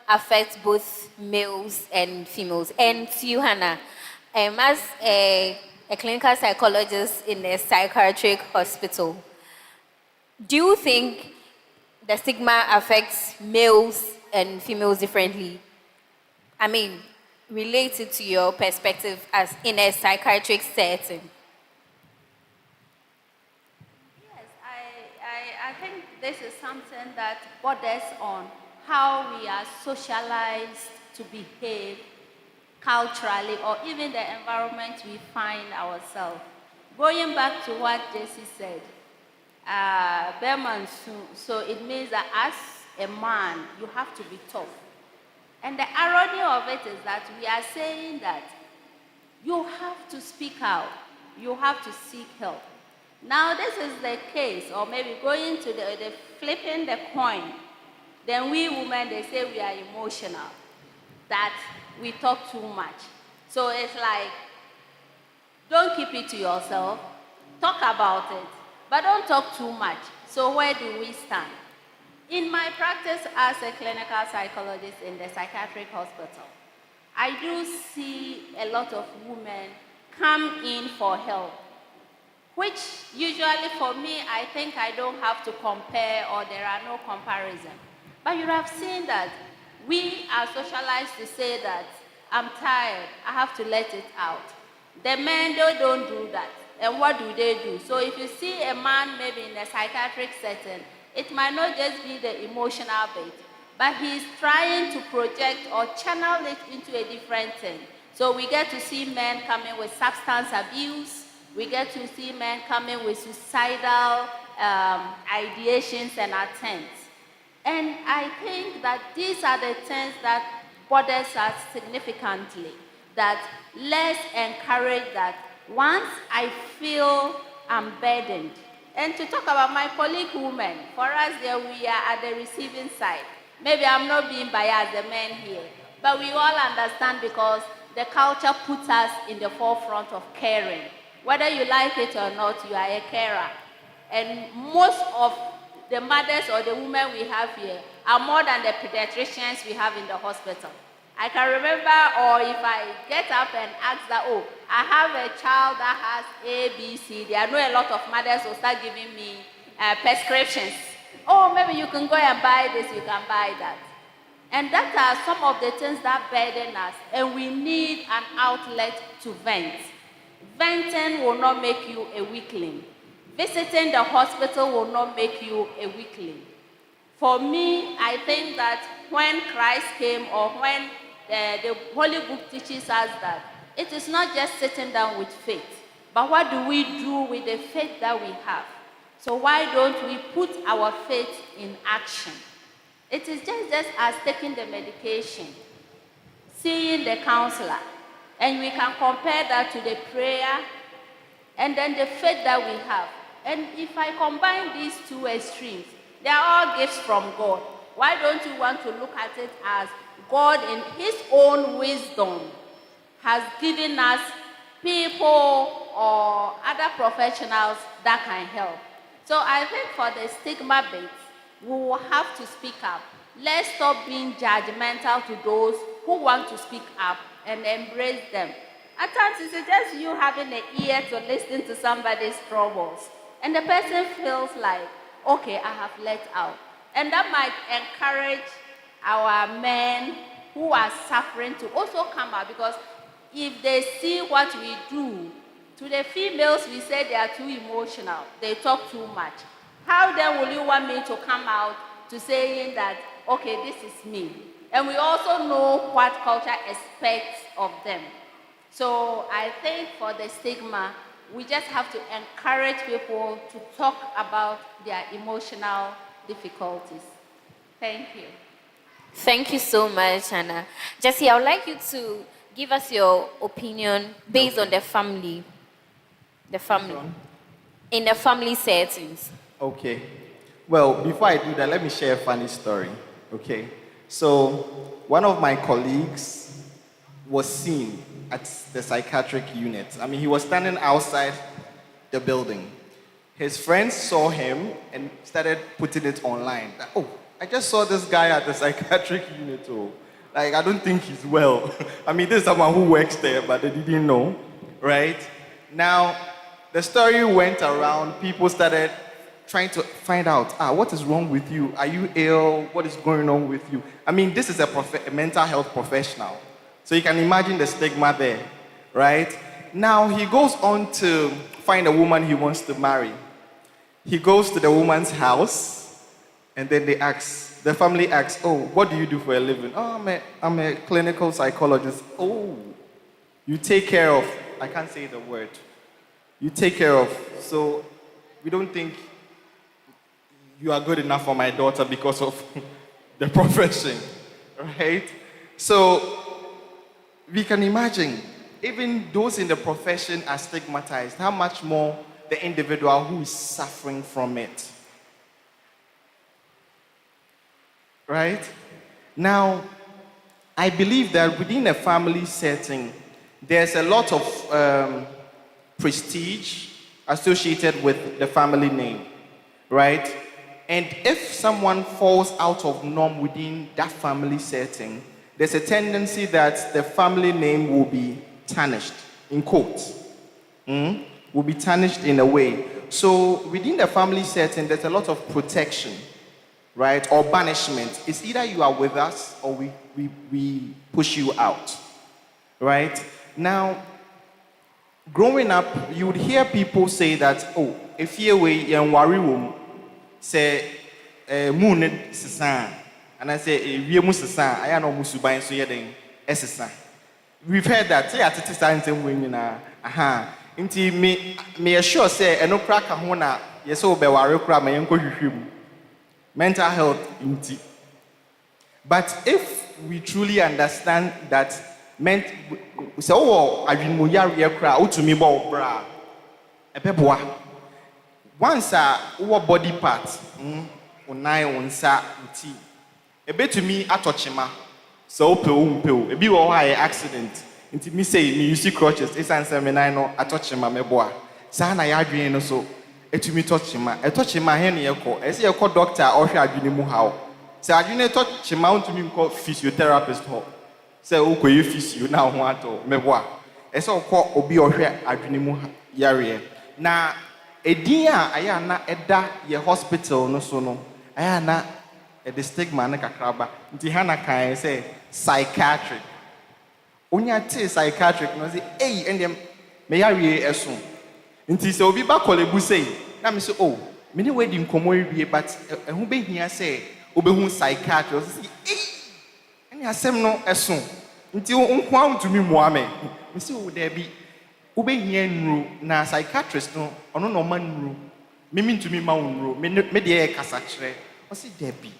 affects both males and females. And to you, Hannah, as a clinical psychologist in a psychiatric hospital, do you think the stigma affects males and females differently? I mean, related to your perspective as in a psychiatric setting. Yes, I think this is something that borders on how we are socialized to behave culturally or even the environment we find ourselves. Going back to what Jesse said, Berman, so it means that as a man, you have to be tough. And the irony of it is that we are saying that you have to speak out, you have to seek help. Now, this is the case, or maybe going to the flipping the coin, then we women, they say we are emotional, that we talk too much. So it's like, don't keep it to yourself, talk about it, but don't talk too much. So where do we stand? In my practice as a clinical psychologist in the psychiatric hospital, I do see a lot of women come in for help, which usually for me, I think I don't have to compare or there are no comparison. But you have seen that we are socialized to say that I'm tired, I have to let it out. The men, they don't do that. And what do they do? So if you see a man maybe in a psychiatric setting, it might not just be the emotional bit, but he's trying to project or channel it into a different thing. So we get to see men coming with substance abuse, we get to see men coming with suicidal ideations and attempts. And I think that these are the things that bothers us significantly, that let's encourage that once I feel I'm burdened, and to talk about my colleague women, for us there we are at the receiving side. Maybe I'm not being biased, the men here, but we all understand because the culture puts us in the forefront of caring. Whether you like it or not, you are a carer. And most of the mothers or the women we have here are more than the pediatricians we have in the hospital. I can remember, or if I get up and ask that, oh, I have a child that has A, B, C, I know a lot of mothers will start giving me prescriptions. Oh, maybe you can go and buy this, you can buy that. And that are some of the things that burden us, and we need an outlet to vent. Venting will not make you a weakling. Visiting the hospital will not make you a weakling. For me, I think that when Christ came, or when the Holy Book teaches us that it is not just sitting down with faith, but what do we do with the faith that we have? So why don't we put our faith in action? It is just as taking the medication, seeing the counselor, and we can compare that to the prayer and then the faith that we have. And if I combine these two extremes, they are all gifts from God. Why don't you want to look at it as God in his own wisdom has given us people or other professionals that can help? So I think for the stigma bit, we will have to speak up. Let's stop being judgmental to those who want to speak up and embrace them. At times, it's just you having an ear to listen to somebody's troubles. And the person feels like, okay, I have let out. And that might encourage our men who are suffering to also come out, because if they see what we do, to the females, we say they are too emotional, they talk too much. How then will you want me to come out to saying that, okay, this is me? And we also know what culture expects of them. So I think for the stigma, we just have to encourage people to talk about their emotional difficulties. Thank you. Thank you so much, Hannah. Jesse, I would like you to give us your opinion based on the family. The family. In the family settings. Okay. Well, before I do that, let me share a funny story. Okay. So, one of my colleagues was seen at the psychiatric unit. I mean, he was standing outside the building. His friends saw him and started putting it online. That, oh, I just saw this guy at the psychiatric unit. Oh, like, I don't think he's well. I mean, there's someone who works there, but they didn't know, right? Now, the story went around. People started trying to find out, what is wrong with you? Are you ill? What is going on with you? I mean, this is a mental health professional. So you can imagine the stigma there, right? Now, he goes on to find a woman he wants to marry. He goes to the woman's house, and then the family asks, oh, what do you do for a living? Oh, I'm a clinical psychologist. Oh, you take care of, I can't say the word. You take care of, so we don't think you are good enough for my daughter because of the profession, right? So we can imagine, even those in the profession are stigmatized, how much more the individual who is suffering from it. Right? Now, I believe that within a family setting, there's a lot of prestige associated with the family name, right? And if someone falls out of norm within that family setting, there's a tendency that the family name will be tarnished, in quotes. Will be tarnished in a way. So within the family setting, there's a lot of protection, right? Or banishment. It's either you are with us or we push you out, right? Now, growing up, you would hear people say that, oh, if you're away, you're worry room, say, moon sisan, and I say, we musisa, I know musuba, so you're doing esisa. We've heard that, yeah, it's science and women are, Inti me assure say eno crack a hona yeso be ware kra ma yenko hwehwem mental health inti. But if we truly understand that say oh adwinmu yare kra utumi bo bra ebeboa once wo body part onai onsa nti ebetumi atochema so pe ebi wo ha accident. Inti me say me use crutches. It's answer me no touch him me boa. Sa na ya adwene no so etumi touch him. E touch him he ne yeko. E say yeko doctor or hwe adwene mu hawo. Say adwene touch him untumi ko physiotherapist ho. Say wo koyi physio na ho ato me boa. E say ko obi o hwe adwene mu yare. Na edin a aya na eda ye hospital no so no. Aya na the stigma na kakraba. Nti hana kan say psychiatric. Onya te psychiatric no say hey endem me yare eso nti se obi ba kolebu say na me say oh me ne wedi nkomo wie but ehu be hia say obehu psychiatrist say hey eni asem no eso nti nko antumi muame me say oh there be obe hia nru na psychiatrist no ono no ma nru me ntumi ma nru me de e kasa kire o say there be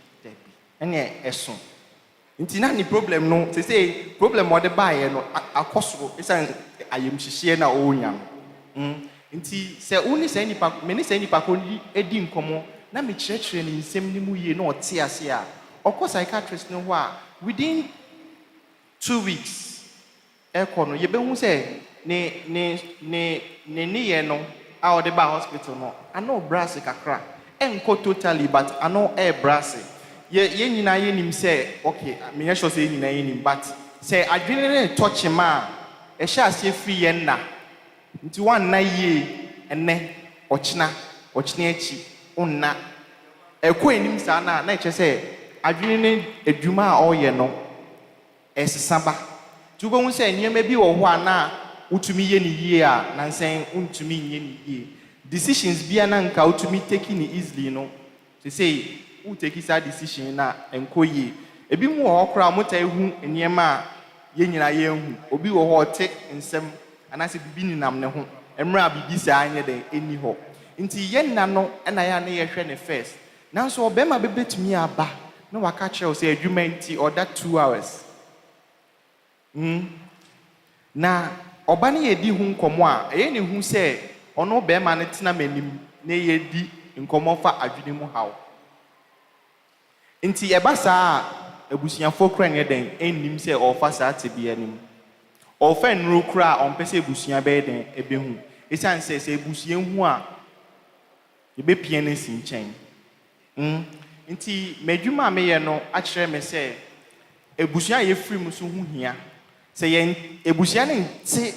eni eso nti na ni problem no say problem what the buy no akosoro isan ayemhihie na onya nti se uni se nipa me ni se nipa ko edi nkomo na me kirekire ni nsem ni mu ye na ote ase a okọ psychiatrist no ho a within 2 weeks ekono ye behu se ne ye no a ode ba hospital no ano brass kakra enko totally but ano air brass ye nyina ye nim say okay me ya sure say nyina ye nim but say adwene ne touch ma e sha ase free ye na nti wan na ye enne ochina achi onna ekọ enim sa na e che say adwene ne adwuma a o ye no esesaba tu bo hu say nyema bi wo ho ana utumi ye ni ye a na nsen untumi nye ni ye decisions bia na nka utumi take ni easily no to say who take his decision na enko yi ebi mu ho kra mota ehu eniema ye nyina ye hu obi wo ho te nsem anase bibi ni nam ne ho emra bibi sa anye den eni ho nti ye nna no na ya na ye hwe ne first nanso obema bebetumi aba na waka kire say adwuma nti or that 2 hours na oba ne ye di hu nkomo a eye ne hu say ono obema ne tena manim na ye di nkomo fa adwene mu hawo nti eba saa ebusuafo kra ne den ennim se ofa saa te bia nim ofa nru kra onpese ebusua be den ebehu esan se ebusua hu a ebe pie ne si nchen Nti medwuma me ye no akyerɛ me sɛ ebusua ye free mu so hu hia. Sɛ yen ebusua ne nte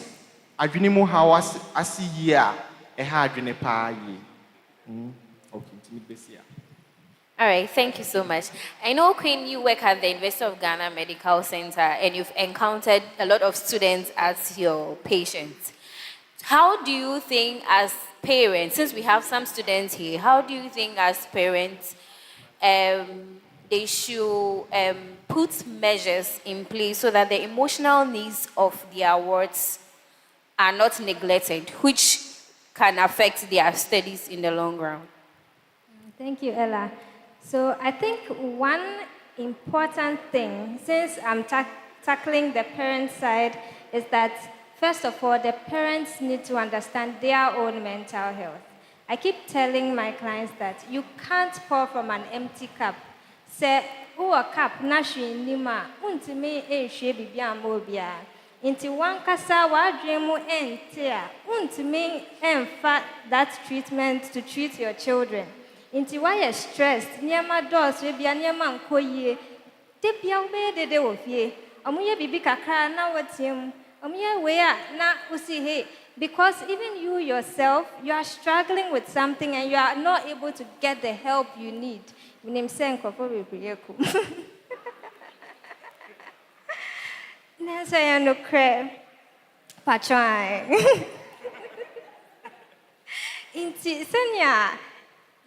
adwene mu ha ase yie a ɛha adwene paa yie. Okay, nti me besia. All right, thank you so much. I know, Queen, you work at the University of Ghana Medical Center and you've encountered a lot of students as your patients. How do you think, as parents, since we have some students here, how do you think, as parents, they should put measures in place so that the emotional needs of their wards are not neglected, which can affect their studies in the long run? Thank you, Ella. So I think one important thing, since I'm tackling the parent side, is that first of all, the parents need to understand their own mental health. I keep telling my clients that you can't pour from an empty cup. Say, oh, a cup, nashi nima, untime she bibia mobia. Inti one kasa wa dreamu entia, untime enfa that treatment to treat your children. Inti why you stressed, niema dos, bibia niema nkoye, debia ube de ofie, amuye bibi kakra na watim, amuye wea na usi hey. Because even you yourself, you are struggling with something and you are not able to get the help you need. Name Senko Nasa no cre Patrai. Inti Senya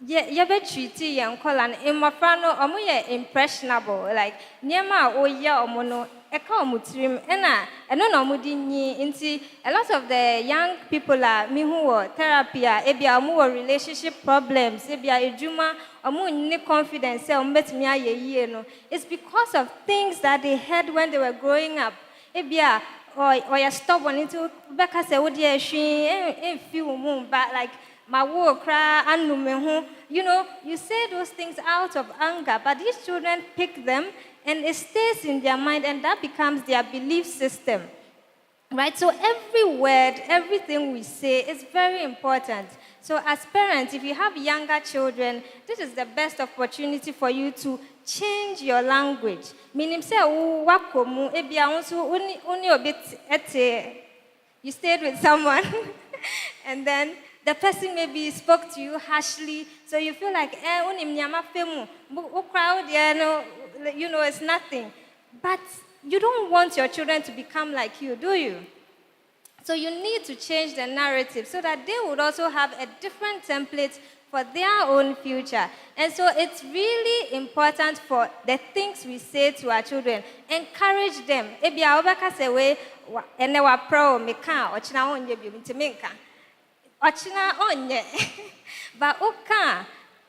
Yabe treaty young Colan in Mafano omuye impressionable, like Niema o ya omono. Eka omutrim ena eno na omudinyi nti a lot of the young people are me who therapy ebia omu relationship problems ebia ejuma omu ni confidence say ombetimi aye no. It's because of things that they had when they were growing up. Ebia or you stubborn into beka say wo dey ehwe feel mu but like my work cry anu you know, you say those things out of anger, but these children pick them and it stays in their mind and that becomes their belief system. Right? So every word, everything we say is very important. So as parents, if you have younger children, this is the best opportunity for you to change your language. Meaning say wakomu ebia unsu uni obit you stayed with someone and then the person maybe spoke to you harshly, so you feel like, you know, it's nothing. But you don't want your children to become like you, do you? So you need to change the narrative so that they would also have a different template for their own future. And so it's really important for the things we say to our children. Encourage them. But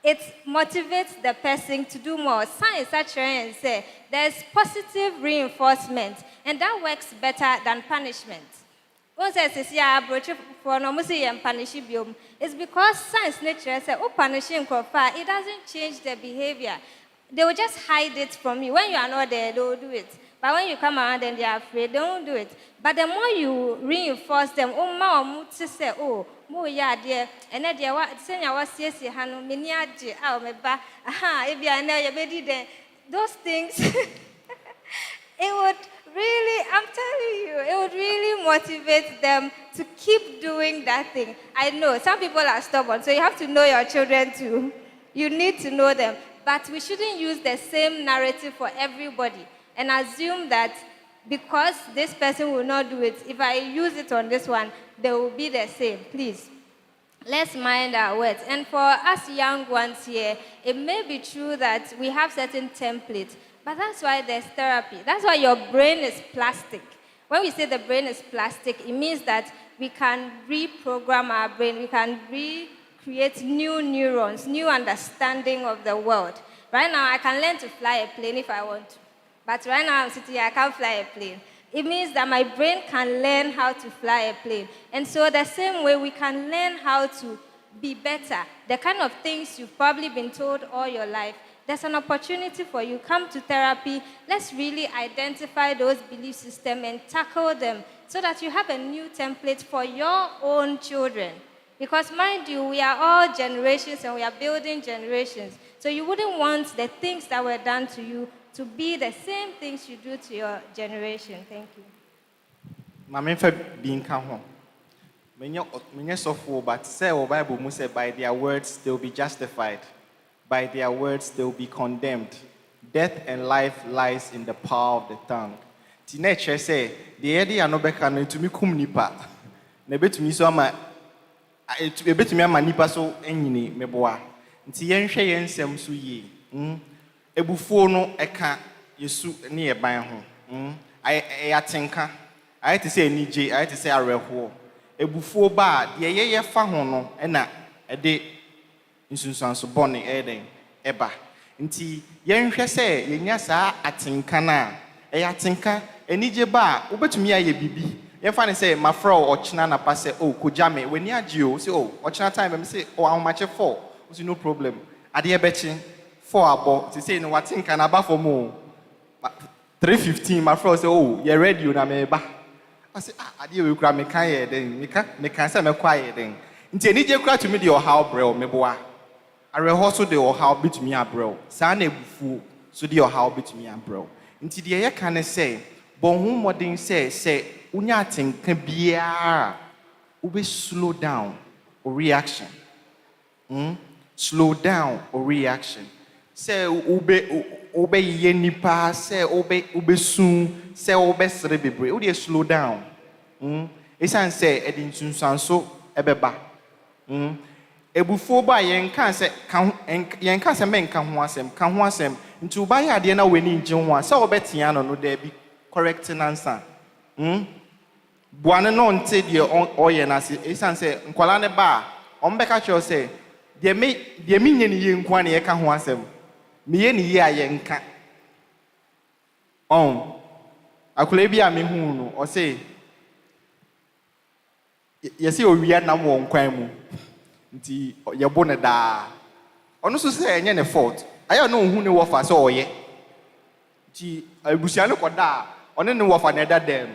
it motivates the person to do more. Science actually say there's positive reinforcement, and that works better than punishment. It's because science nature says, oh, punishing it doesn't change the behavior. They will just hide it from you. When you are not there, they will do it. But when you come around and they are afraid, they won't do it. But the more you reinforce them, oh, more yeah, dear, and then dear, what saying I was yes, Hanu, Miniaji, oh, my ba, aha, if you are now your baby, then those things, it would really, I'm telling you, it would really motivate them to keep doing that thing. I know some people are stubborn, so you have to know your children too. You need to know them. But we shouldn't use the same narrative for everybody and assume that because this person will not do it, if I use it on this one, they will be the same. Please, let's mind our words. And for us young ones here, it may be true that we have certain templates, but that's why there's therapy. That's why your brain is plastic. When we say the brain is plastic, it means that we can reprogram our brain, we can recreate new neurons, new understanding of the world. Right now, I can learn to fly a plane if I want to. But right now, I'm sitting here, I can't fly a plane. It means that my brain can learn how to fly a plane. And so the same way, we can learn how to be better. The kind of things you've probably been told all your life, there's an opportunity for you. Come to therapy. Let's really identify those belief systems and tackle them so that you have a new template for your own children. Because mind you, we are all generations and we are building generations. So you wouldn't want the things that were done to you to be the same things you do to your generation. Thank you. Mame fa being ka ho. Menye sofo but say o Bible mu say by their words they will be justified. By their words they will be condemned. Death and life lies in the power of the tongue. Ti na che say the edi anobeka no ntumi kum nipa. Na betumi so ama ebetumi ama nipa so enyini meboa. Nti yenhwe yensem so yie. Ebufuo no eka Yesu ne yeban ho. Ayatenka. Ayete say enije, ayete say areho. Ebufuo ba de yeye fa ho no na ede nsunsuanso bone eden eba. Nti yenhwe say yenya saa atenka na atenka enije ba obetumi aye bibi. Yenfa ne say mafra ochina na pa say oh kojame weni age o say oh ochina time me say oh ahomache 4 so no problem. Ade ebechi 4 abo say no watenka na ba for mo 3:15 mafra say oh you ready na me ba. I say, ade we kura me kan ye den, me kan say me kwa ye den. Nti enije kura to me de ohaw brɛ me boa. Areho so de ohaw bitumi abrɛ. Saa na ebufu so de ohaw bitumi abrɛ. Nti de ye kan say, bon hu modern say unya atenka bia, ube slow down or reaction. Slow down or reaction. Say ube ye nipa, say ube soon, say ube sere bebre. Ode slow down. Esan say edin sunsanso ebeba. Ebufo ba yen kan say men kan ho asem. Nti uba ya ade na weni nje ho a say obetia no there be correcting answer. Buane no nte de oye na se esan say nkwala ne ba ombeka cho say de me nye ne ye nkwa ne ye ka ho asem. Me ye ne ye ayenka. Akule bi a me hu no o say yesi owia nam wo nkwan mu. Nti ye bo ne da. Ono so say enye ne fault. Aya no hu ne wo fa say oye. Nti abusia ne koda one ne wo fa ne da dem.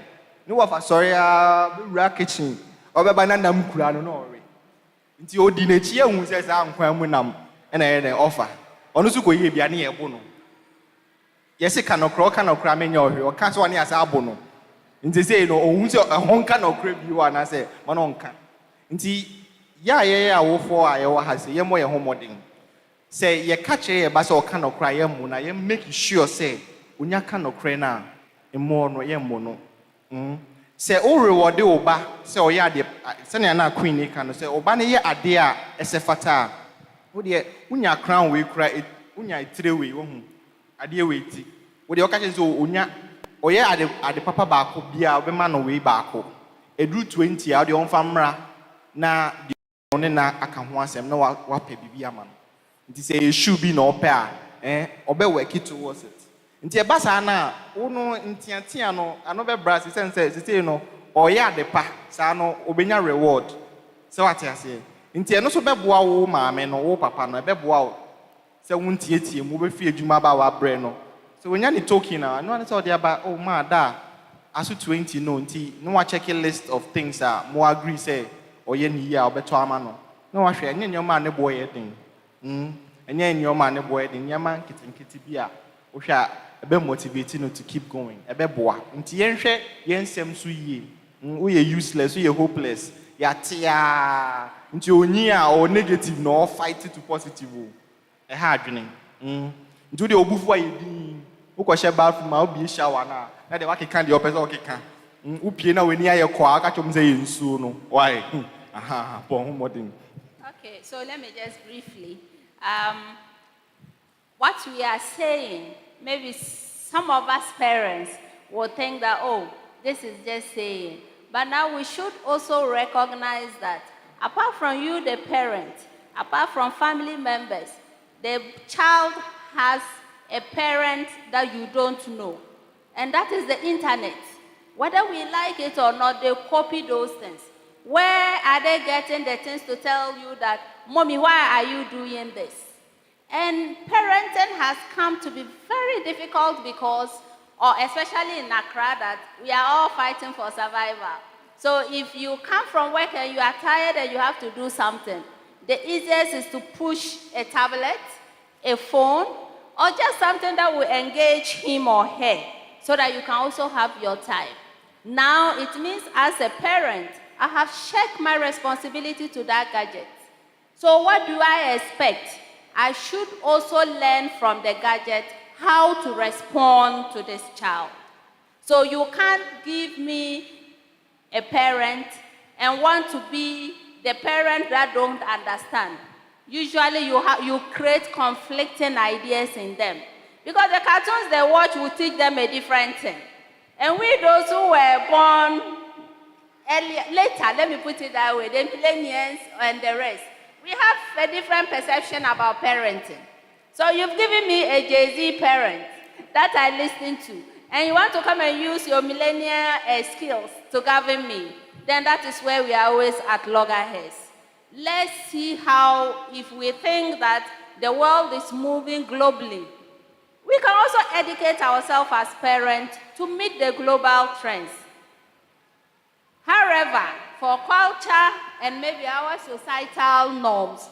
Ne wo fa sorry a bewura kitchen. Obeba na nam kura no no ore. Nti odi na chi ehun say sa nkwan mu nam na ye ne offer. Ono so koye bia ne ye bo no. Yesi kanokra menya ohwe o ka so one asa abo no. Nti say no ohun say honka na okra bi wa na say man onka. Nti ya ye awofo a ye wa ha say ye mo ye homodin. Say ye ka kire ye ba say o kanokra ye mu na ye make sure say unya kanokra na emo no ye mo no. Say o reward oba say o ya de say na queen ni kan say oba ne ye ade a esefata. Wo de unya crown we kura unya itire we wo hu. Ade we ti. Wo de o ka say unya oye ade papa baako bia obema no we baako edru 20 a de on famra na de one na aka ho asem na wa pa bibia ma no nti say e shoe bi na opa a obe work towards it nti e basa na wo no ntiatia no ano be bra say no oye ade pa sa no obenya reward say what ase nti e no so be boa wo maame no wo papa no e be boa wo say wo ntietie mu be fi adwuma ba wa bre no. So when you're talking now, no one saw the about oh ma da asu 20 no nti no wa check a list of things mo agree say or ye ni ya obeto ama no. No wa hwe enye nyoma ne boy eden. Enye nyoma ne boy eden nyama nkiti bia wo hwe a ebe motivate no to keep going. Ebe boa. Nti yen hwe yen sem so yie. Wo ye useless, wo ye hopeless. Ya tia nti onyi a o negative no fight to positive o. E ha adwene. Nti de obufu a yedin ukoshe bathroom ma obi shower na de wakeka de opese okeka upie na weni aye kwa aka chom say nsuo no why bon modern. Okay, so let me just briefly what we are saying, maybe some of us parents will think that oh, this is just saying, but now we should also recognize that apart from you the parent, apart from family members, the child has a parent that you don't know. And that is the internet. Whether we like it or not, they copy those things. Where are they getting the things to tell you that, Mommy, why are you doing this? And parenting has come to be very difficult because, or especially in Accra, that we are all fighting for survival. So if you come from work and you are tired and you have to do something, the easiest is to push a tablet, a phone, or just something that will engage him or her so that you can also have your time. Now it means as a parent, I have checked my responsibility to that gadget. So what do I expect? I should also learn from the gadget how to respond to this child. So you can't give me a parent and want to be the parent that don't understand. Usually you create conflicting ideas in them. Because the cartoons they watch will teach them a different thing. And we, those who were born later, let me put it that way, the millennials and the rest, we have a different perception about parenting. So you've given me a Jay-Z parent that I listen to, and you want to come and use your millennial skills to govern me, then that is where we are always at loggerheads. Let's see how, if we think that the world is moving globally, we can also educate ourselves as parents to meet the global trends. However, for culture and maybe our societal norms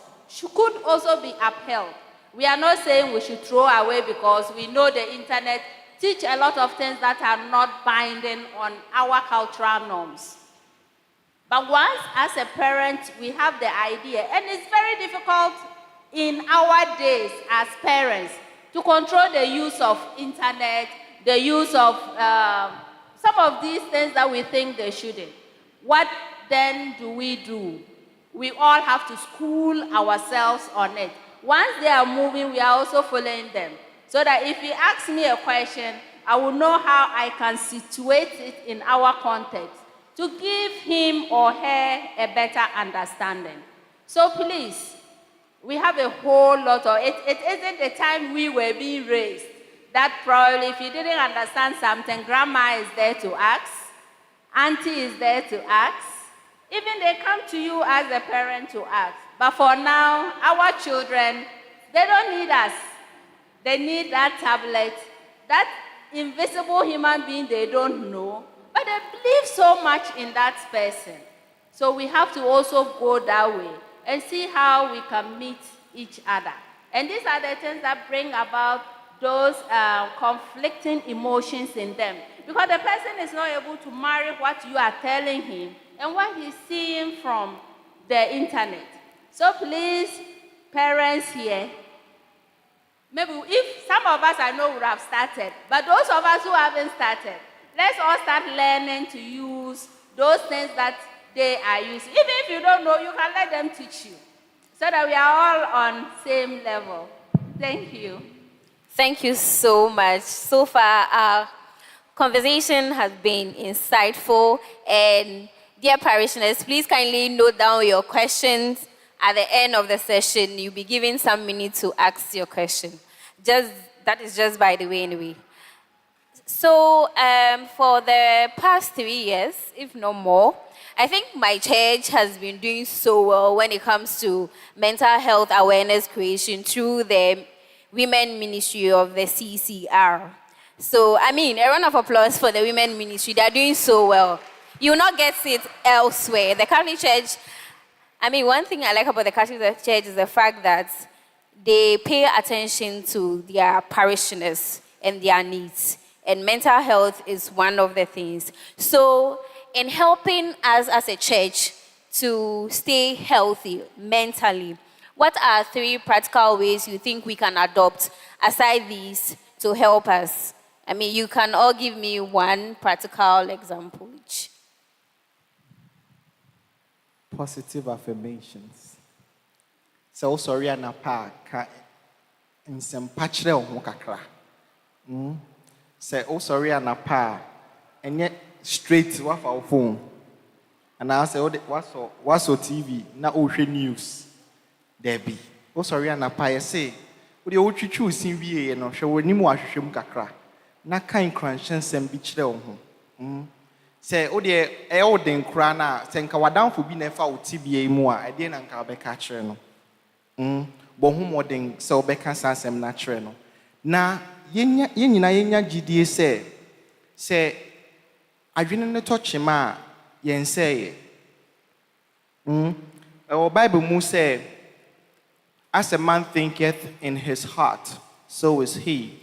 could also be upheld. We are not saying we should throw away because we know the internet teach a lot of things that are not binding on our cultural norms. But once, as a parent, we have the idea, and it's very difficult in our days as parents to control the use of internet, the use of some of these things that we think they shouldn't. What then do? We all have to school ourselves on it. Once they are moving, we are also following them. So that if he asks me a question, I will know how I can situate it in our context to give him or her a better understanding. So please, we have a whole lot of it. It isn't the time we were being raised that probably if you didn't understand something, grandma is there to ask, auntie is there to ask. Even they come to you as a parent to ask. But for now, our children, they don't need us. They need that tablet, that invisible human being they don't know, but they believe so much in that person. So we have to also go that way and see how we can meet each other. And these are the things that bring about those conflicting emotions in them. Because the person is not able to marry what you are telling him and what he's seeing from the internet. So please, parents here, maybe if some of us I know would have started, but those of us who haven't started, let's all start learning to use those things that they are using. Even if you don't know, you can let them teach you so that we are all on same level. Thank you. Thank you so much. So far, our conversation has been insightful. And dear parishioners, please kindly note down your questions. At the end of the session, you'll be given some minutes to ask your question. That is just by the way anyway. So for the past 3 years, if not more, I think my church has been doing so well when it comes to mental health awareness creation through the women ministry of the CCR. So, I mean, a round of applause for the women ministry. They're doing so well. You will not get it elsewhere. The Catholic Church, I mean, one thing I like about the Catholic Church is the fact that they pay attention to their parishioners and their needs. And mental health is one of the things. So, in helping us as a church to stay healthy mentally, what are 3 practical ways you think we can adopt aside these to help us? I mean, you can all give me one practical example each. Positive affirmations. So sorry, anapa ka nsempachre ho kakra. Say oh sorry, anapa enye straight wafa phone. And I say what's on TV na ohwe news. There be. Oh sorry, anapa ye say wo de wo twitwu sin wie no hwe woni mu ahwehwem kakra. Na kan kranshen sem bi kire wo ho. Say o de e o den kra na se nka wadanfo bi na fa wo tibie mu a e de na nka obeka kire no. Bo hu modern se obeka sansem na kire no. Na yenya gidie se adwene ne to chema yɛn say our Bible mu say, as a man thinketh in his heart, so is he.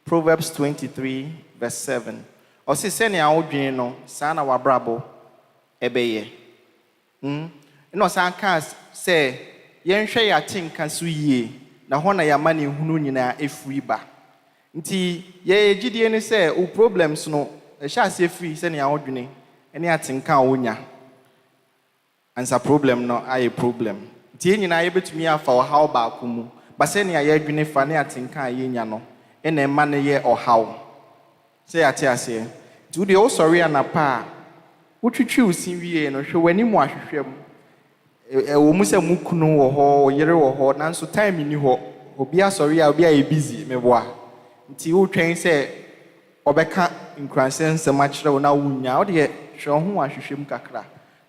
Proverbs 23, verse 7. Or say, sɛnea wodwene no, saa na wabrabɔ ɛbɛyɛ. No san ka sɛ yɛnhwɛ yɛ atenka so yie na hɔ na yɛama ne hunu nyinaa ɛfiri ba. Nti yɛyɛ gyidie ne sɛ wo problems no ɛhyɛ aseɛ firi sɛnea wodwene ɛne atenka a wonya. Ansa problem no ayɛ problem. Nti yɛn nyinaa yɛbɛtumi afa ɔhaw baako mu. Ba sɛnea yɛadwene fa ne atenka a yɛnya no ɛna ɛma no yɛ ɔhaw. Sɛ yɛate aseɛ. Nti wodeɛ wosɔre anapa a wotwitwi wo sin wie no hwɛ w'anim ahwehwɛ mu. Ɛwɔ mu sɛ mu kunu wɔ hɔ, yere wɔ hɔ, nanso time ni hɔ. Obi asɔre a obi ayɛ busy meboa. Nti wotwɛn sɛ ɔbɛka nkuransɛ nsɛm akyerɛ wo na wonya. Wodeɛ hwɛ wo ho ahwehwɛ mu kakra.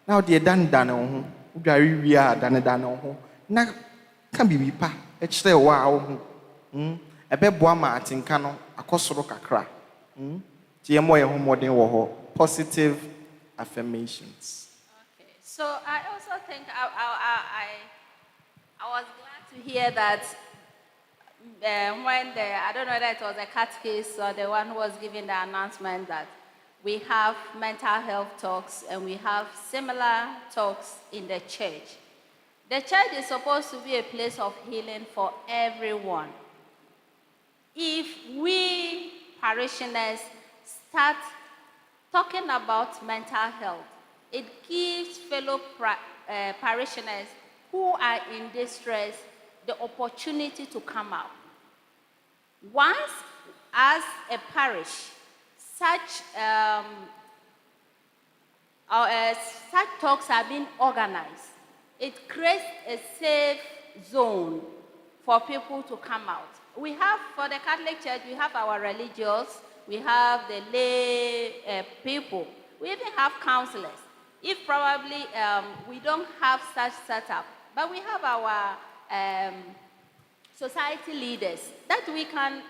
Na wodeɛ danedane wo ho. Wodware wie a danedane wo ho. Na ka biribi pa ɛkyerɛ wo a wo ho. Ɛbɛboa ma atenka no akɔ soro kakra. Nti yɛmmɔ yɛn ho mmɔden wɔ hɔ. Positive affirmations. Okay. So I also think I was glad to hear that when I don't know whether it was a catechist or the one who was giving the announcement that we have mental health talks and we have similar talks in the church. The church is supposed to be a place of healing for everyone. If we parishioners start talking about mental health, it gives fellow parishioners who are in distress the opportunity to come out. Once, as a parish, such talks are being organized, it creates a safe zone for people to come out. We have, for the Catholic Church, we have our religious, we have the lay people, we even have counselors. If probably we don't have such setup, but we have our society leaders that we can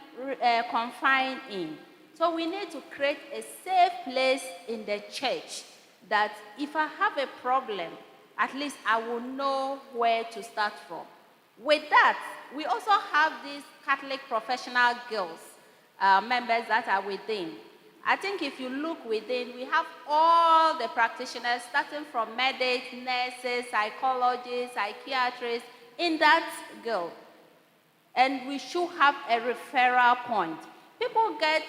confine in. So we need to create a safe place in the church that if I have a problem, at least I will know where to start from. With that, we also have these Catholic professional guilds members that are within. I think if you look within, we have all the practitioners, starting from medics, nurses, psychologists, psychiatrists, in that guild. And we should have a referral point. People get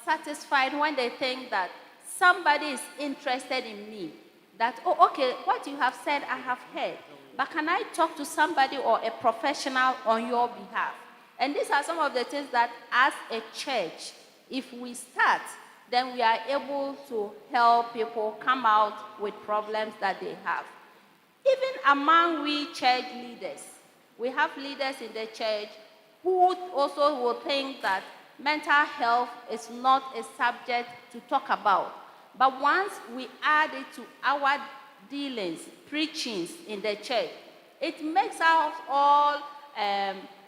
satisfied when they think that somebody is interested in me. That, oh, okay, what you have said, I have heard. But can I talk to somebody or a professional on your behalf? And these are some of the things that, as a church, if we start, then we are able to help people come out with problems that they have. Even among we church leaders, we have leaders in the church who also will think that mental health is not a subject to talk about. But once we add it to our dealings, preachings in the church, it makes us all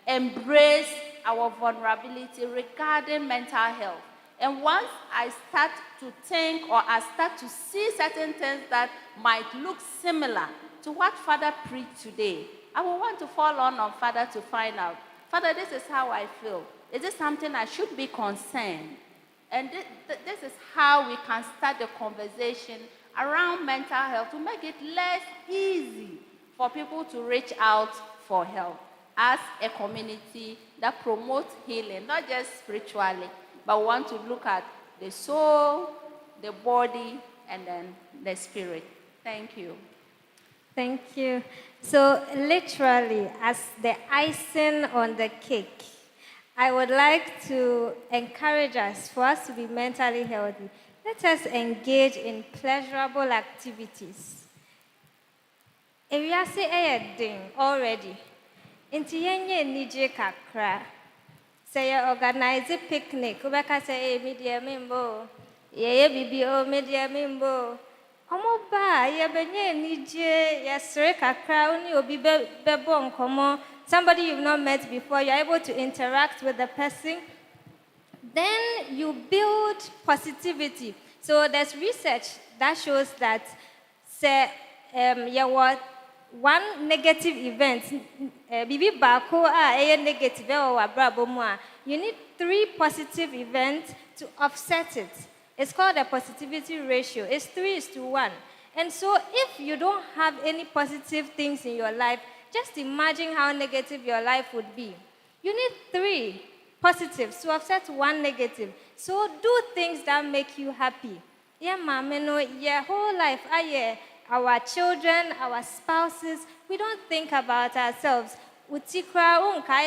embrace our vulnerability regarding mental health. And once I start to think or I start to see certain things that might look similar to what Father preached today, I will want to fall on Father to find out, Father, this is how I feel. Is this something I should be concerned? And this is how we can start the conversation around mental health to make it less easy for people to reach out for help as a community that promotes healing, not just spiritually, but we want to look at the soul, the body, and then the spirit. Thank you. Thank you. So, literally, as the icing on the cake, I would like to encourage us, for us to be mentally healthy, let us engage in pleasurable activities. Ewiase eyedin already. Inti yenye nije kakra. Say you organize a picnic. Ubeka say media mimbo. Ye bibi o media mimbo. Omo ba ye benye nije yesre kakra uni obi bebo nkomo. Somebody you've not met before, you're able to interact with the person. Then you build positivity. So there's research that shows that say one negative event, bibi bako negative you need 3 positive events to offset it. It's called a positivity ratio. It's 3:1. And so if you don't have any positive things in your life, just imagine how negative your life would be. You need 3 positives to offset 1 negative. So do things that make you happy. Yeah, mama, no, your whole life, our children, our spouses, we don't think about ourselves. Utikra,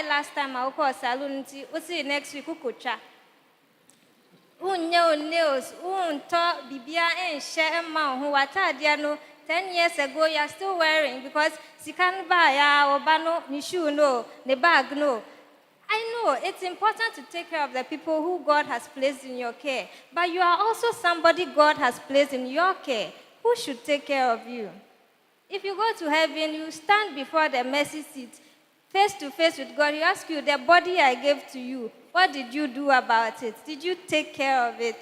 last time I was salon, uti next week, ukucha. Nails, talk, bibia, and share amount who are 10 years ago, you're still wearing because she can't buy or bano, ni shoe, no, ni bag, no. I know it's important to take care of the people who God has placed in your care, but you are also somebody God has placed in your care. Who should take care of you? If you go to heaven, you stand before the mercy seat, face to face with God. He asks you, the body I gave to you, what did you do about it? Did you take care of it?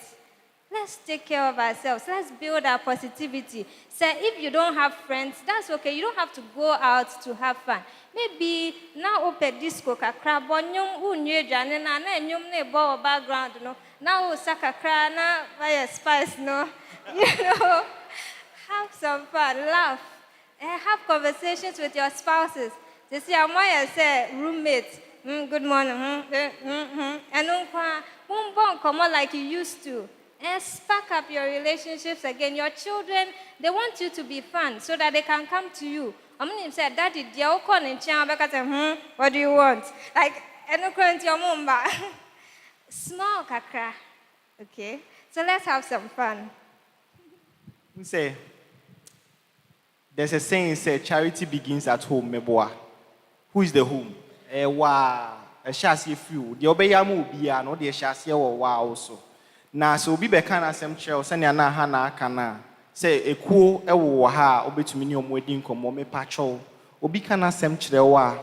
Let's take care of ourselves. Let's build our positivity. So if you don't have friends, that's okay. You don't have to go out to have fun. Maybe now open disco kakra bonyum unye jane na nyum ne bo background no. Now sakakra na via spice no. You know, have some fun, laugh, and have conversations with your spouses. You see, Amaya said roommates. Good morning. And come on like you used to. And spark up your relationships again. Your children, they want you to be fun so that they can come to you. I'm going to say, Daddy, what do you want? Like, small kakra. Okay? So let's have some fun. We say, there's a saying, say, charity begins at home, meboa. Who is the home? A chassis few. The obeyamu bia, no, the chassis or also. Na so bi be kana asem kyerɛ sɛ nea na ha na aka na sɛ ekuo ɛwɔ ha obetumi ne ɔmo edi nkɔmɔ me patrol obi kana asem kyerɛ wo a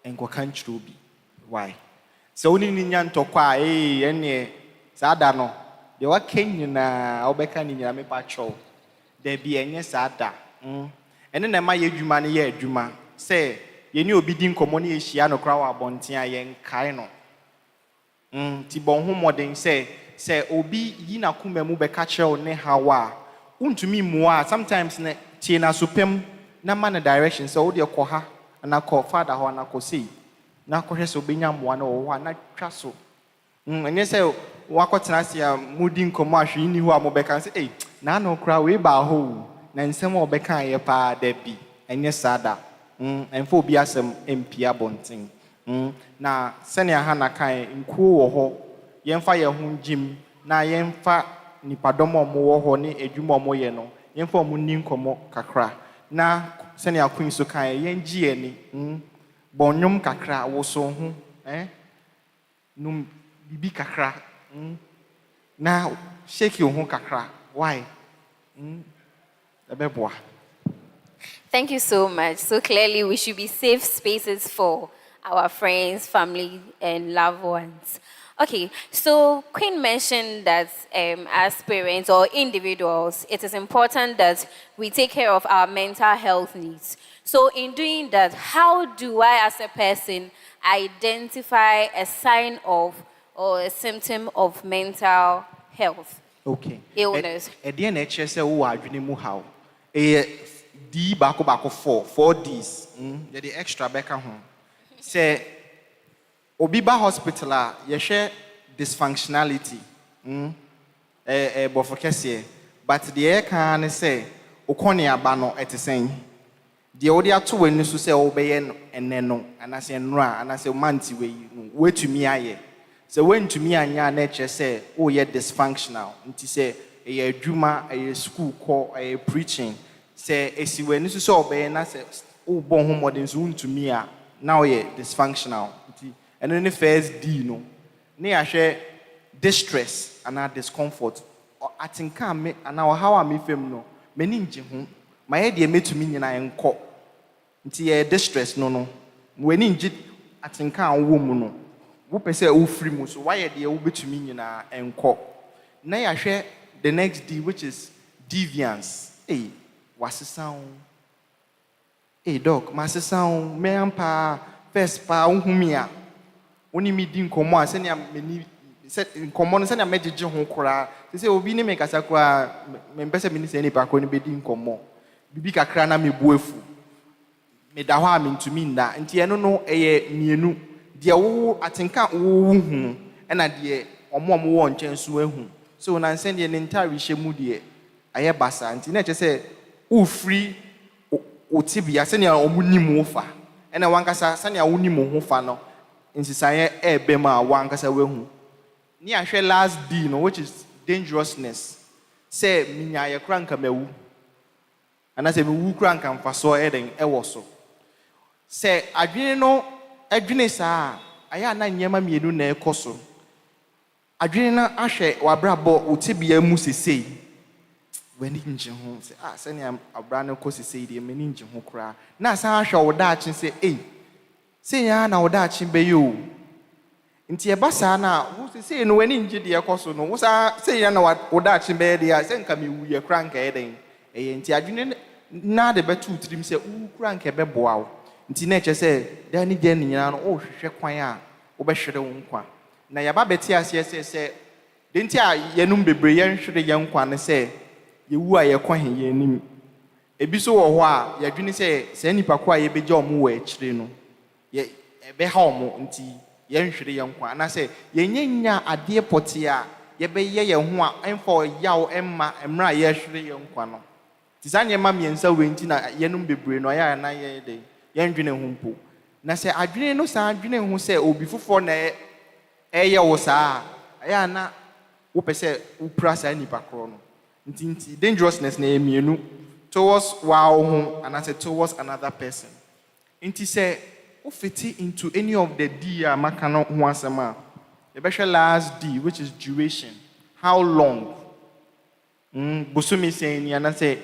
enkoka nkyerɛ obi why sɛ woni ni nya ntɔkɔ a ɛne saa da no de wa kenyi na obɛka ni nyina me patrol da bi enye saa da ɛne na ma yɛ adwuma ne yɛ adwuma sɛ yɛ ni obi di nkɔmɔ ne yɛ hyia no kra wɔ abɔnten a yɛ nkae no ti bon ho modern say obi yi na kuma mu be ka kyerɛ ne hawa untumi mu a sometimes ne tie na supem na ma na direction say wo de kɔ ha na kɔ father ho na kɔ sei na kɔ hwɛ sɛ obenya mmoa na wo na twa so enye sɛ wakɔtena se a mudi nkɔmɔ ahwe ni ho a mo be ka say na no kra we ba ho na nsɛm a obɛka yɛ pa da bi enye sada ɛmfa obi asɛm empia bonten na sɛnea ha na kan nkuo wɔ hɔ yɛmfa yɛn ho gyim na yɛmfa nipadɔm a wɔwɔ hɔ ne adwuma a wɔyɛ no yɛmfa wɔn ni nkɔmɔ kakra na sɛnea queen so kan yɛn gye ani bɔnnwom kakra woso ho num bibi kakra na shake your ho kakra why ɛbɛboa. Thank you so much. So clearly we should be safe spaces for our friends, family, and loved ones. Okay, so Queen mentioned that as parents or individuals, it is important that we take care of our mental health needs. So in doing that, how do I as a person identify a sign of or a symptom of mental health? Okay. Illness. At the end, HSL are doing more how. D bako 4 Ds. The extra back home. Say, Obiba Hospital, yeshe dysfunctionality. But the air can say, Okonia bano at the same. The audio two when you say obey and neno, and I say nra, and I say manti way to me aye. So when to me and ya nature say, oh, yeah, dysfunctional. And to say, a juma, a school call, a preaching. Say, a si when you say obey, and I say, oh, bon home modern soon to me. Now yeah, dysfunctional. And then the first D no. Ne share distress and discomfort. I think I me and now how I me fem no. Many nje my head me to me na enko. Nti distress no. When nje I think I wo mu no. Wo pese wo free mu so why dey wo betumi nyina enko. Na ya hwe the next D, which is deviance. Hey, what's the sound? Hey, dog, master sound, me ampa, first pa, unhumia. Only me din komo, send ya many set in common, send a magic home cry. They say, Obi ne make a saqua, members minister any back when be din komo. Bibika crana me buefu. Me da hwa me ntumi nda nti eno no eye mienu de wo atenka wo hu na de omom wo nchen so ahu so na nsen de ne ntare hye mu de aye basa nti na che se wo free otibia se ne omunim wo fa na wankasa se ne wonim ho fa no nsisaye ebe ma wankasa wahu ni ahwe last D no which is dangerousness se minya ye kranka mawu ana se mewu kranka mfaso eden ewo so se adwene no adwene saa aya na nyema mienu na ekoso adwene na ahwe wabrabo otibia mu sesei wani nje ho se se ne abra na ko sesei de mani nje ho kra na san ahwe wo daachi se se ya na wo daachi be yo nti e basa na wo sesei no wani nje de ekoso no wo sa se ya na wo daachi be de ya se nka mewu ye kra nka eden nti adwene na de betu trim se wo kra nka be boa wo nti na eche se da ni je nyina no o hwehwe kwan a wo be hwere wo nkwa na yaba beti ase se de nti a yenum bebre yen hwere yen nkwa ne se yewu a ye kwa he yenim ebi so wo ho a yadwini se nipa kwa ye beje omo wo akire no ye ebe ha omo nti yen hwere yen nkwa na se yenyanya ade poti a ye be ye ho a enfo yawo emma emra ye hwere yen nkwa no tisanye ma miensa we nti na yenum bebre no ya na ye de yendwene ho mpo na se adwene no sa adwene ho se obi fofo na eye wo saa aya na wo pese wo prasa nipa kro no nti dangerousness na emienu towards wow ho and as towards another person nti se wo fit into any of the D maka no ho asema e be last D which is duration how long busumi saying ni na se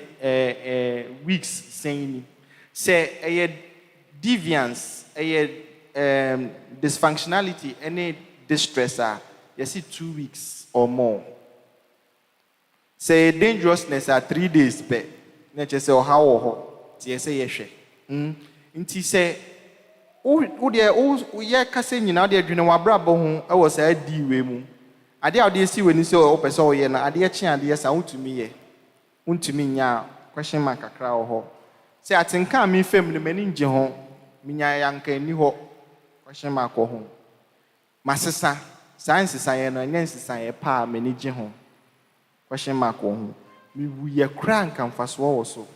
weeks saying ni se deviance, dysfunctionality, any distressor, you see 2 weeks or more. Say dangerousness are 3 days, but nature say how or say yes. Inti say, oh dear, oh yeah, casting in out there, you know, a brabo, I was a D way. I dare see when you saw open so yeah, I dear chin, I dear sound to me, to me, ya, question mark a crowd. Say, I think I'm in family, many in Jehon. Minya yanke ni ho question mark ho masesa science science no nyense science pa manage ho question mark ho mi wuye kra nka mfaso wo so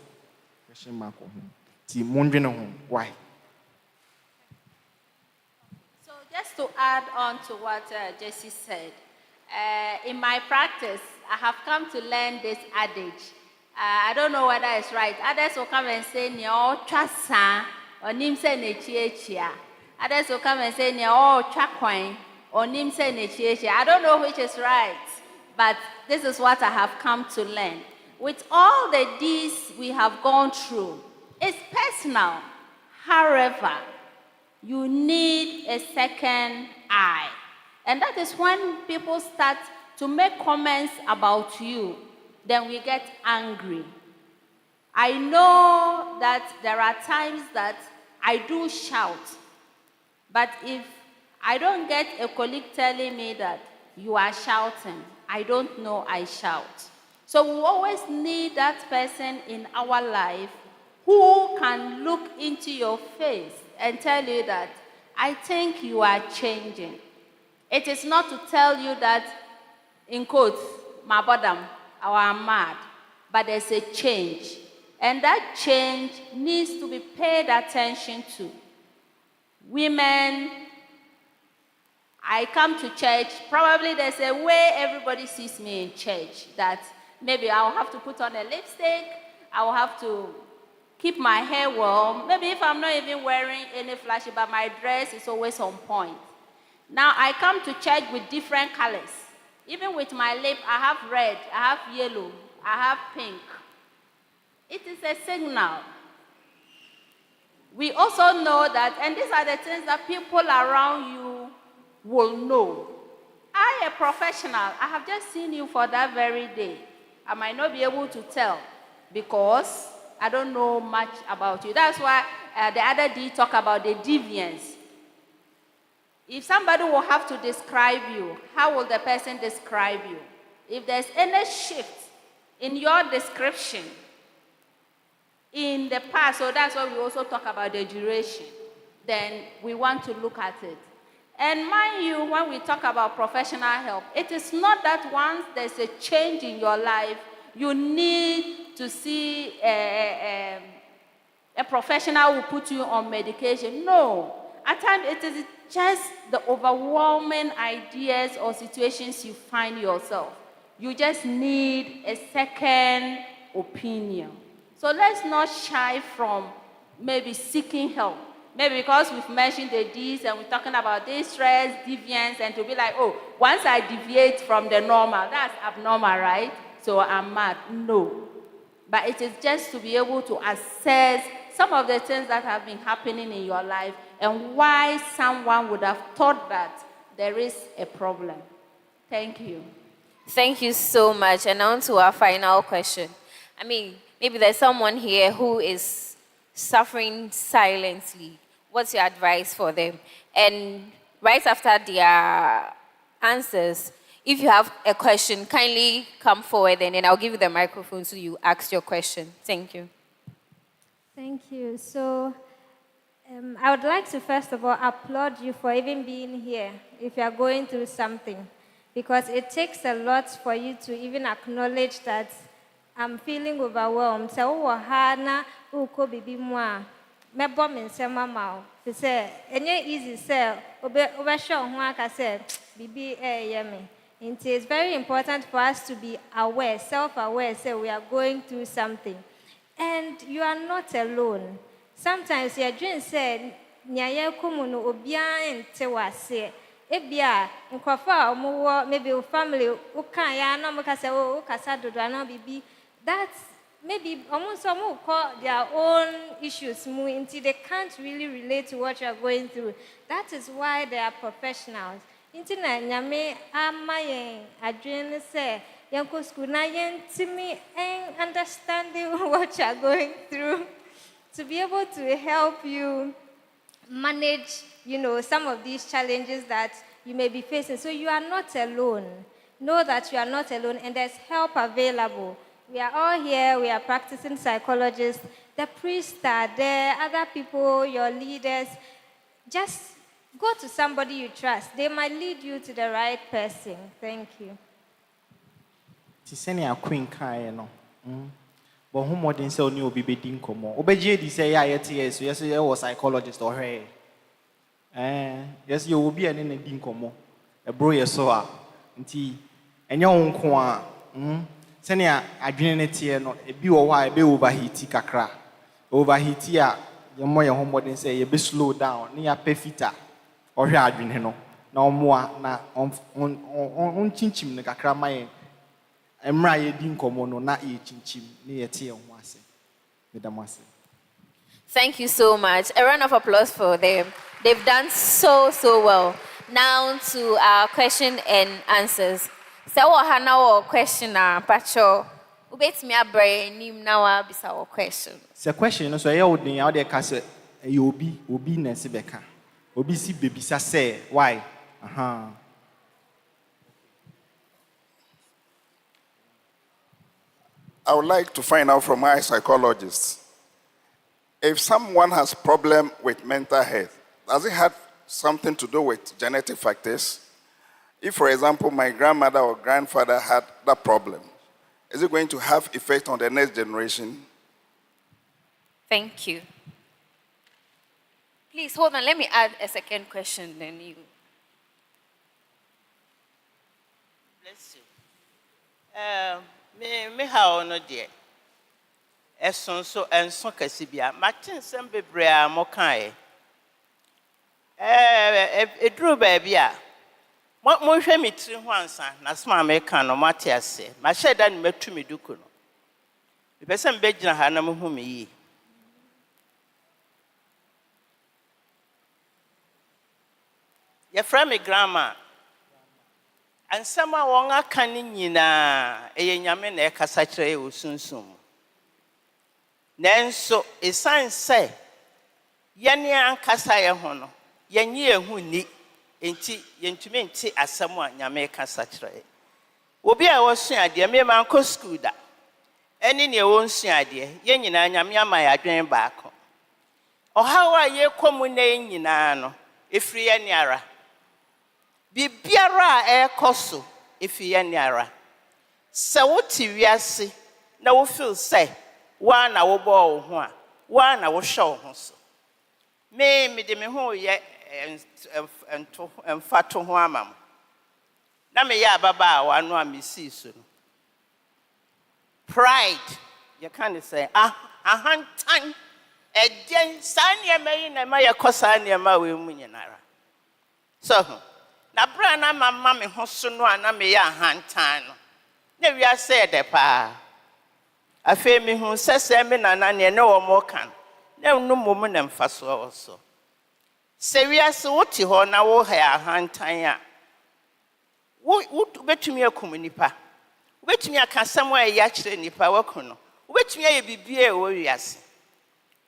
question mark ho ti mondwene ho why. So just to add on to what Jesse said, in my practice I have come to learn this adage. I don't know whether it's right. Others will come and say nyo twasa onim se nechiechia. Others will come and say, oh, chakwain, onim se nechiechia. I don't know which is right, but this is what I have come to learn. With all the D's we have gone through, it's personal. However, you need a second eye. And that is when people start to make comments about you, then we get angry. I know that there are times that I do shout, but if I don't get a colleague telling me that you are shouting, I don't know I shout. So we always need that person in our life who can look into your face and tell you that, I think you are changing. It is not to tell you that, in quotes, my bottom, or I'm mad, but there's a change. And that change needs to be paid attention to. Women, I come to church, probably there's a way everybody sees me in church, that maybe I'll have to put on a lipstick, I'll have to keep my hair warm, maybe if I'm not even wearing any flashy, but my dress is always on point. Now I come to church with different colors. Even with my lip, I have red, I have yellow, I have pink. It is a signal. We also know that, and these are the things that people around you will know. I, a professional, I have just seen you for that very day. I might not be able to tell because I don't know much about you. That's why the other D talk about the deviance. If somebody will have to describe you, how will the person describe you? If there's any shift in your description in the past, so that's why we also talk about the duration, then we want to look at it. And mind you, when we talk about professional help, it is not that once there's a change in your life, you need to see a professional who put you on medication. No. At times, it is just the overwhelming ideas or situations you find yourself. You just need a second opinion. So let's not shy from maybe seeking help. Maybe because we've mentioned the D's and we're talking about distress, deviance, and to be like, oh, once I deviate from the normal, that's abnormal, right? So I'm mad. No. But it is just to be able to assess some of the things that have been happening in your life and why someone would have thought that there is a problem. Thank you. Thank you so much. And on to our final question. I mean, maybe there's someone here who is suffering silently. What's your advice for them? And right after their answers, if you have a question, kindly come forward and then I'll give you the microphone so you ask your question. Thank you. Thank you. So, I would like to first of all applaud you for even being here if you are going through something, because it takes a lot for you to even acknowledge that I'm feeling overwhelmed. So, hana uko bibi mwa mebo mensema mao. Say, any easy say, obe show aka say bibi yemi. It is very important for us to be aware, self-aware, say we are going through something. And you are not alone. Sometimes your dream said, Nyaya kumuno obia ente wase. Ebia, nkwafa omuwo, maybe your family, uka ya na mukase o ukasa dodo na bibi. That's maybe almost some who call their own issues until they can't really relate to what you are going through. That is why they are professionals. Inti na nyame ama yen adwene se yanko school na yen timi and understanding what you are going through to be able to help you manage, some of these challenges that you may be facing. So you are not alone. Know that you are not alone and there's help available. We are all here, we are practicing psychologists. The priests are there, other people, your leaders. Just go to somebody you trust. They might lead you to the right person. Thank you. Tiseni a queen kai no. But who more than say oni obi be din komo. Obeje di say ya yete so yes you was psychologist or hey. Yes you will be an in din komo. E bro ye so a. Nti enye wo nko a. Seni a adwene ne tie no e bi wo wa e be overheat kakra. Overheat a ye mo ye ho modern say ye be slow down. Ni ya perfita. Ohwe adwene no na omoa na on chinchim ne kakra maye emra ye di nkomo no na ye chinchim ne ye tie ho ase medamase. Thank you so much. A round of applause for them. They've done so well. Now to our question and answers. So what hana or question pacho ubetimi abre nim na wa bisa o question. Se question no so ye odin ya de ka se ye obi na se beka. Obi si baby say why? I would like to find out from my psychologist if someone has problem with mental health, does it have something to do with genetic factors? If, for example, my grandmother or grandfather had that problem, is it going to have effect on the next generation? Thank you. Please hold on. Let me add a second question. Then you. Bless you. Me how no dear. Eson so enso kasibia. Martin sem bebre a mo kan eduru baby a. Mo hwe me tiri ho ansa na sma me kan no mate ase. Ma sheda ni metu me duku no. Me pese me begina ha na mo hu me yi. Your friend, my grandma, ansɛm a wɔn aka ne nyinaa ɛyɛ nyame na ɛkasa kyerɛ wɔ sunsum mu. Nanso ɛsiane sɛ yɛne ankasa yɛ ho no yɛnye yɛn ho ni enti yɛntumi nte asɛm a nyame kasa kyerɛ. Obi a wɔsua adeɛ me ma nkɔ school da ɛne ne ɛwɔ nsua adeɛ yɛn nyinaa nyame ama yɛ adwene baako. Ɔhaw a yɛkɔ mu na yɛn nyinaa no ɛfiri yɛn ne ara. Biribiara a ɛrekɔ so ɛfiri yɛn ne ara. Sɛ wote wiase na wofeel sɛ woa na wobɔ wo ho a woa na wohwɛ wo ho so. Mede me ho yɛ mfato ho ama mo. Na meyɛ ababaawa no a mesii so no. Pride, yɛka ne sɛ ahantan ɛdɛn saa nneɛma yi na ɛma yɛkɔ saa nneɛma wɔ mu nyinara. So na bra na mama me ho so no a na meyɛ ahantan no. Na wiase ɛdɛ paa. Afei me hu sɛ me nana ne ne wɔ mo kan. Na no mmom na mfaso wɔ so. Sɛ wiase wote hɔ na wo ha ahantan a wo betumi akum nipa. Wo betumi aka asɛm a ɛyɛ akyerɛ nipa waku no. Wo betumi ayɛ bibie a wɔ wiase.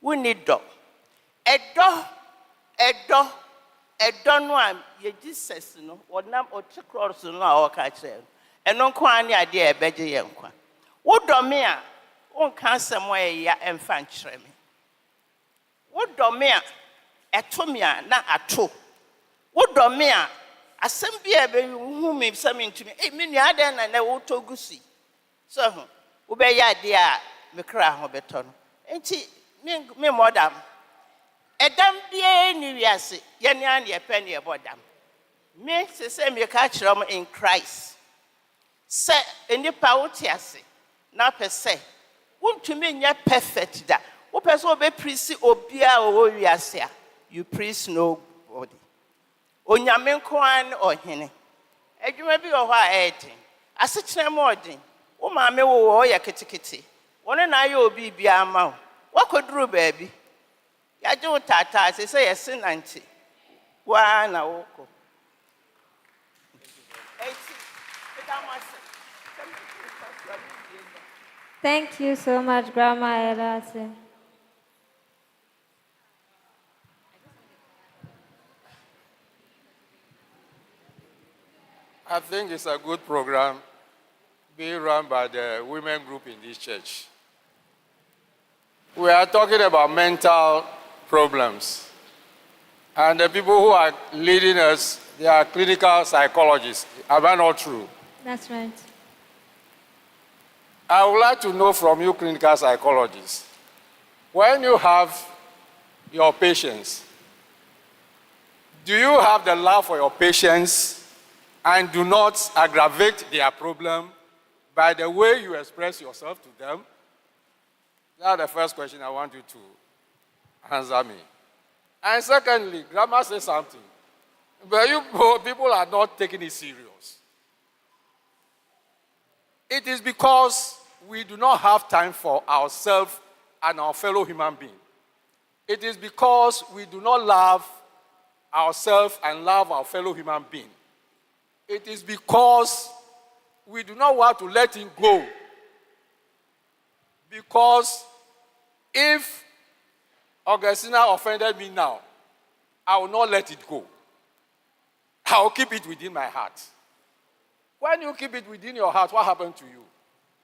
Wo ni dɔ. Ɛdɔ no a yɛ Jesus no wɔnam ɔte cross no a ɔka kyerɛ. Ɛno nko a ne adeɛ ɛbɛgye yɛn nkwa. Wo dɔ me a wonka asɛm a ɛyɛ ɛmfa nkyerɛ me. Wo dɔ me a ɛto me a na ato. Wo dɔ me a asɛm bi a ɛbɛhu me sɛ mentumi me nua adɛn na wotɔ gu si. So wobɛyɛ adeɛ a me kra ho bɛtɔ no. Enti me mmɔdam. Ɛdam biara ni wiase yɛne a ne yɛpɛ ne yɛbɔ dam. Me sɛ me ka kyerɛ m in Christ. Sɛ nipa wote ase na pɛ sɛ wontumi nyɛ perfect da. Wopɛ sɛ wobɛprisi obiara ɔwɔ wiase a you praise nobody. Onyame nko ara ne ɔhene. Adwuma bi wɔ hɔ a ɛɛden. Asekyerɛ mu ɔden. Wo maame wo yɛ ketekete. Wɔne na ayɛ obi biara ma wo. Wakɔduru baabi. Yagye wo taataa sɛ yɛse nante. Waa na wokɔ. Thank you so much, Grandma Edison. I think it's a good program being run by the women group in this church. We are talking about mental problems. And the people who are leading us, they are clinical psychologists. Am I not true? That's right. I would like to know from you, clinical psychologists, when you have your patients, do you have the love for your patients and do not aggravate their problem by the way you express yourself to them? That's the first question I want you to answer me. And secondly, Grandma said something, but you people are not taking it serious. It is because we do not have time for ourselves and our fellow human being. It is because we do not love ourselves and love our fellow human being. It is because we do not want to let him go. Because if Augustina offended me now, I will not let it go. I will keep it within my heart. When you keep it within your heart, what happens to you?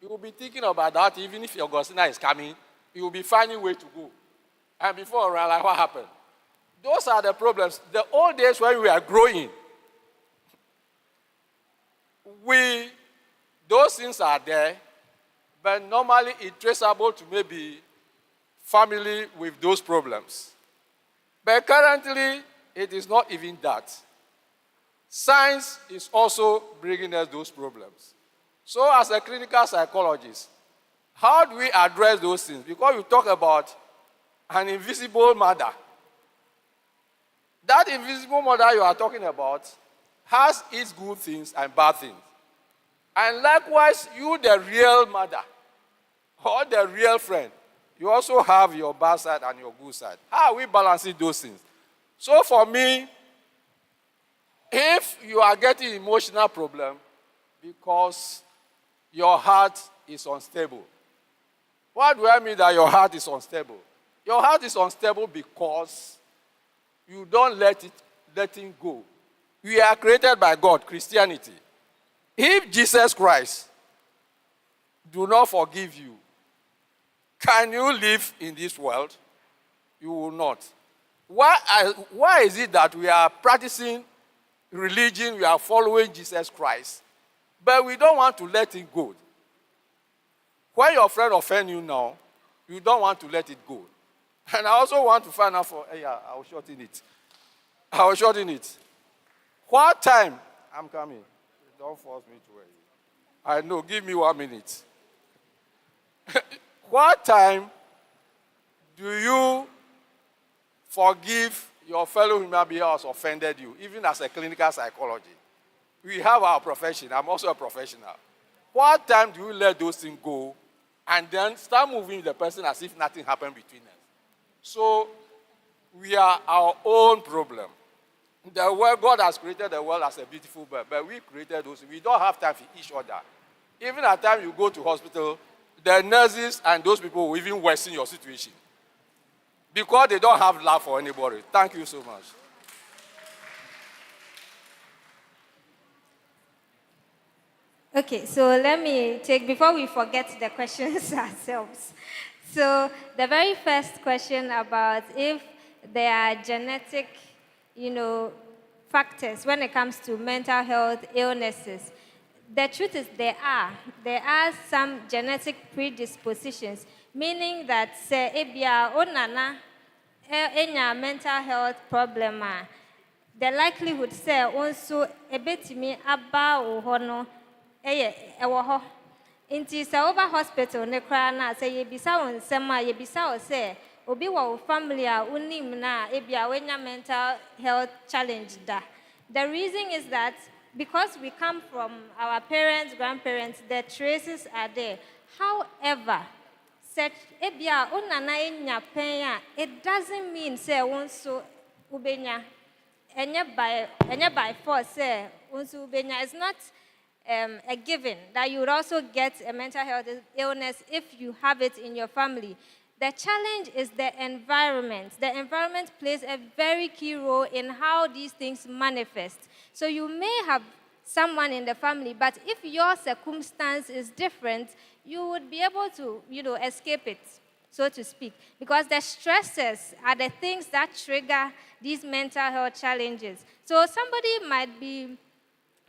You will be thinking about that even if Augustina is coming, you will be finding a way to go. And before you realize what happened. Those are the problems. The old days when we are growing, those things are there, but normally it's traceable to maybe family with those problems. But currently, it is not even that. Science is also bringing us those problems. So as a clinical psychologist, how do we address those things? Because you talk about an invisible mother. That invisible mother you are talking about has its good things and bad things. And likewise, you, the real mother, or the real friend, you also have your bad side and your good side. How are we balancing those things? So for me, if you are getting emotional problem, because your heart is unstable. What do I mean that your heart is unstable? Your heart is unstable because you don't let it go. We are created by God, Christianity. If Jesus Christ do not forgive you, can you live in this world? You will not. Why is it that we are practicing religion, we are following Jesus Christ, but we don't want to let it go? When your friend offend you now, you don't want to let it go. And I also want to find out I will shorten it. What time? I'm coming. Don't force me to wait. I know, give me 1 minute. What time do you forgive your fellow human being who has offended you, even as a clinical psychologist? We have our profession. I'm also a professional. What time do you let those things go and then start moving the person as if nothing happened between us? So we are our own problem. The world, God has created the world as a beautiful bird, but we created those. We don't have time for each other. Even at the time you go to hospital, the nurses and those people will even worsen your situation because they don't have love for anybody. Thank you so much. Okay, so let me take, before we forget the questions ourselves. So the very first question about if there are genetic, factors when it comes to mental health illnesses. The truth is there are some genetic predispositions, meaning that say ebia onana enya mental health problem the likelihood say also ebetimi aba wo ho no ewo ho. Inti sa over hospital ne kra na say yebisa won nsem a yebisa o say obi wo family a unim na ebia wenya mental health challenge da. The reason is that because we come from our parents, grandparents, the traces are there. However, such ebia onana enya pen it doesn't mean say wonso ubenya enya by force say wonso ubenya. It's not a given that you would also get a mental health illness if you have it in your family. The challenge is the environment. The environment plays a very key role in how these things manifest. So you may have someone in the family, but if your circumstance is different, you would be able to, escape it, so to speak. Because the stresses are the things that trigger these mental health challenges. So somebody might be,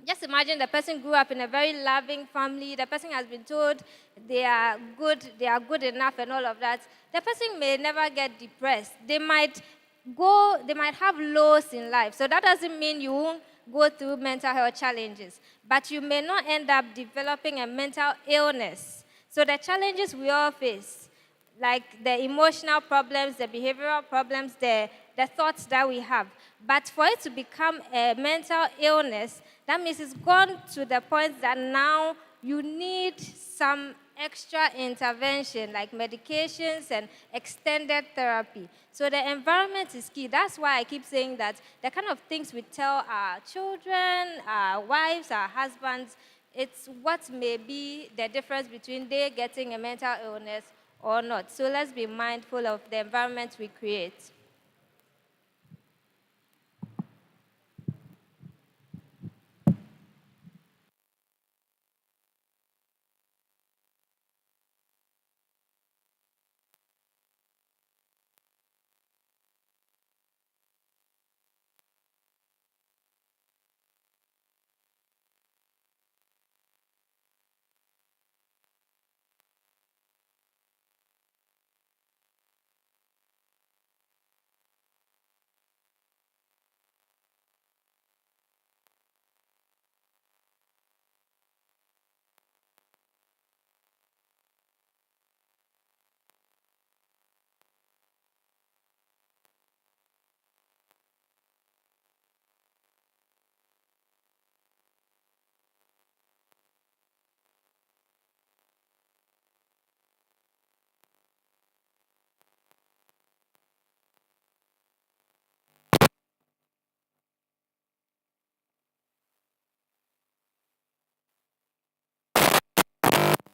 just imagine the person grew up in a very loving family. The person has been told they are good enough and all of that. The person may never get depressed. They might have lows in life. So that doesn't mean you won't go through mental health challenges. But you may not end up developing a mental illness. So the challenges we all face, like the emotional problems, the behavioral problems, the thoughts that we have. But for it to become a mental illness, that means it's gone to the point that now you need some extra intervention, like medications and extended therapy. So the environment is key. That's why I keep saying that the kind of things we tell our children, our wives, our husbands, it's what may be the difference between they getting a mental illness or not. So let's be mindful of the environment we create.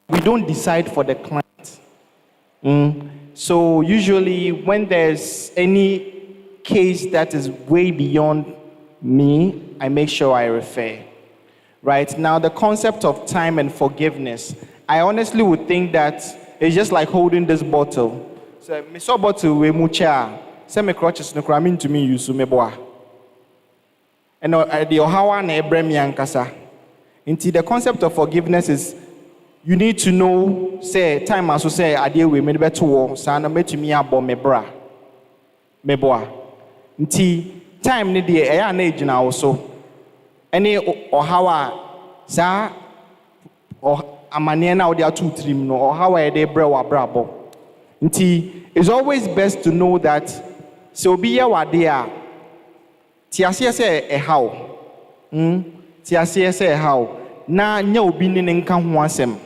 we don't decide for the client. So usually when there's any case that is way beyond me, I make sure I refer. Right? Now, the concept of time and forgiveness, I honestly would think that it's just like holding this bottle. So, me saw bottle we mucha. Say me crutches no cramming to me use me boa. And the ohawa na ebrem yankasa. Until the concept of forgiveness is you need to know, say, time as say, I deal with me better war, sana me to me abo me bra. Me boa. Until time ni the air and age now also. Any ohawa sa or amania na odia 2-3 no or how are they bra brabo. Until it's always best to know that so be ya wadia. Tiasia say a how. Tiasia say how. Na nya obi ne nka ho asem.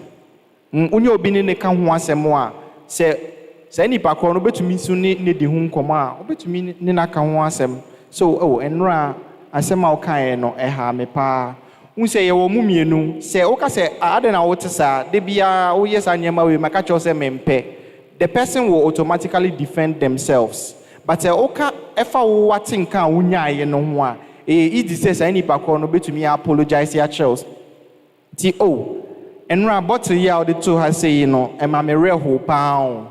Unya obi ne nka ho asem a se nipa kro no betumi su ne di ho nkoma a obetumi ne na ka ho asem. So enra asem a okan no ha me pa. Unse ye wo mumienu se oka se ade na wote sa de bia wo yes anyema we maka cho se mempe. The person will automatically defend themselves. But oka efa wo watin kan unya ye no ho a easy say any nipa no betumi apologize ya chels. Ti enra bottle ya o de to ha say no e ma me reho pa.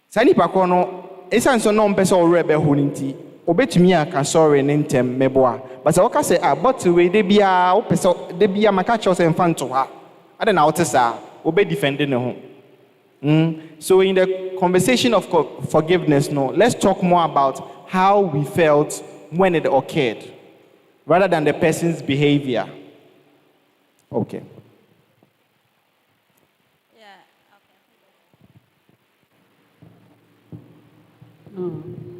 Say nipa no esan so no mpese o rebe ho nti obetumi aka sorry ne ntem meboa. But oka say bottle we de bia o pese de bia maka chels e mfa nto ha. Ade na wote sa obe defend ne ho. So in the conversation of forgiveness, let's talk more about how we felt when it occurred, rather than the person's behavior. Okay. Yeah,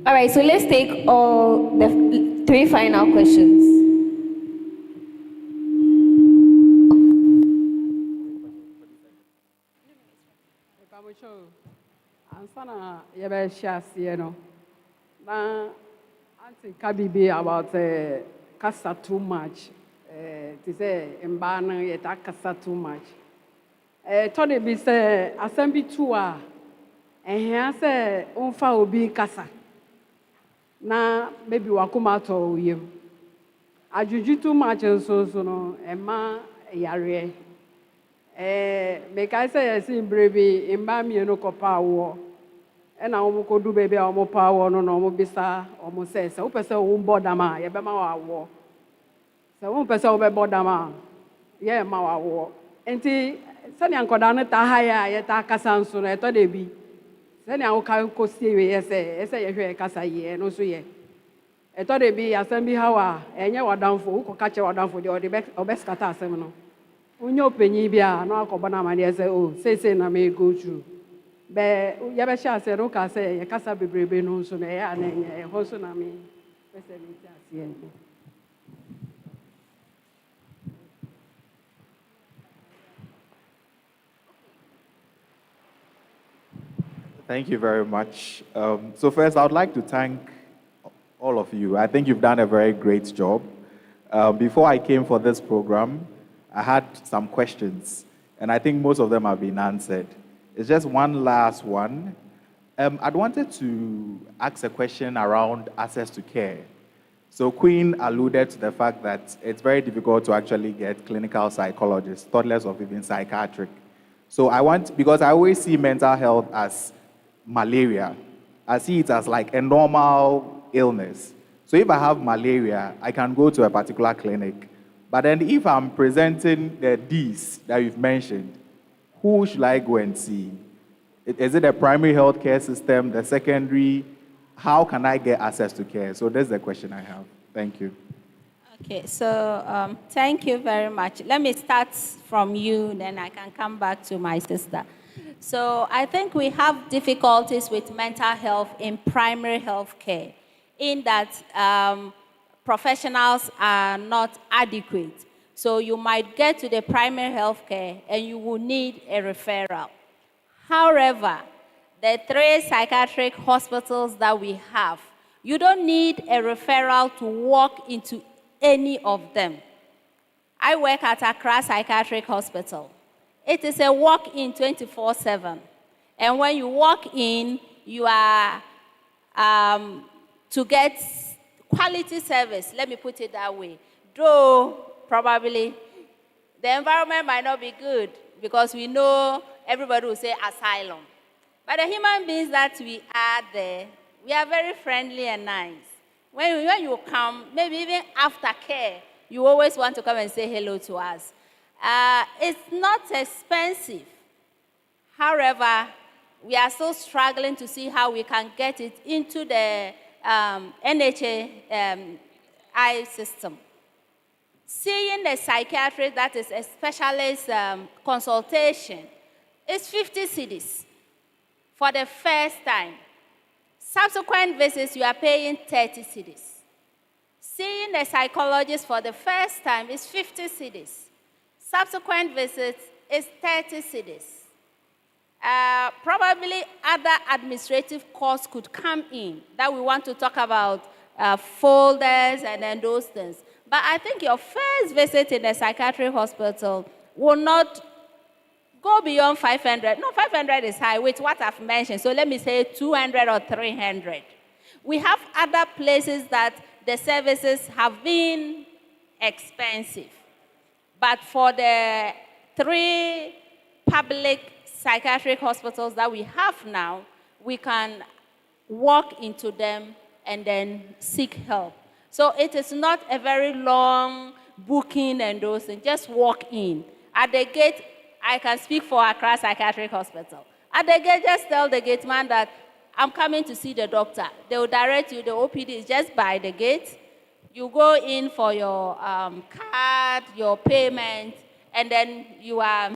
All right, so let's take all the 3 final questions. Ansana yebe share no. Na anti kabibi about kasa too much. To say mbana yeta kasa too much. Tode bi say asembi too a ehia say unfa obi kasa. Na maybe wakuma to yem. Ajuju too much so no ema yare. Make I say I see brave in Bami no copa and I will do baby or power no bisa almost says so person won't bother ma yabama war. So one person over bother ma yeah ma war. And Sunny Uncle Dana Tahaya yet Akasan I thought they be. Sunny Uncle Costi say Casa ye no so ye. I thought they be assembly how and you are down for who catch you down for the best cata seminal. Unyo penyi bia no akobana ma dey say say na me go through be ya be sha say no ka say ya kasa bebrebe no so na ya na e ho so na me pese me ti ase Thank you very much. So first, I would like to thank all of you. I think you've done a very great job. Before I came for this program, I had some questions, and I think most of them have been answered. It's just one last one. I'd wanted to ask a question around access to care. So Queen alluded to the fact that it's very difficult to actually get clinical psychologists, thought less of even psychiatric. So because I always see mental health as malaria. I see it as like a normal illness. So if I have malaria, I can go to a particular clinic. But then if I'm presenting the Ds that you've mentioned, who should I go and see? Is it a primary health care system, the secondary? How can I get access to care? So that's the question I have. Thank you. Okay, so thank you very much. Let me start from you, then I can come back to my sister. So I think we have difficulties with mental health in primary health care, in that professionals are not adequate. So you might get to the primary health care and you will need a referral. However, the 3 psychiatric hospitals that we have, you don't need a referral to walk into any of them. I work at Accra Psychiatric Hospital. It is a walk-in 24/7. And when you walk in, you are to get quality service. Let me put it that way. Though probably the environment might not be good because we know everybody will say asylum. But the human beings that we are there, we are very friendly and nice. When you come, maybe even after care, you always want to come and say hello to us. It's not expensive. However, we are still struggling to see how we can get it into the NHA eye system. Seeing a psychiatrist that is a specialist consultation is 50 cedis for the first time. Subsequent visits, you are paying 30 cedis. Seeing a psychologist for the first time is 50 cedis. Subsequent visits is 30 cedis. Probably other administrative costs could come in that we want to talk about, folders and then those things. But I think your first visit in a psychiatric hospital will not go beyond 500. No, 500 is high with what I've mentioned. So let me say 200 or 300. We have other places that the services have been expensive. But for the 3 public psychiatric hospitals that we have now, we can walk into them and then seek help. So it is not a very long booking and those things. Just walk in. At the gate, I can speak for Accra Psychiatric Hospital. At the gate, just tell the gate man that I'm coming to see the doctor. They will direct you. The OPD is just by the gate. You go in for your card, your payment, and then you are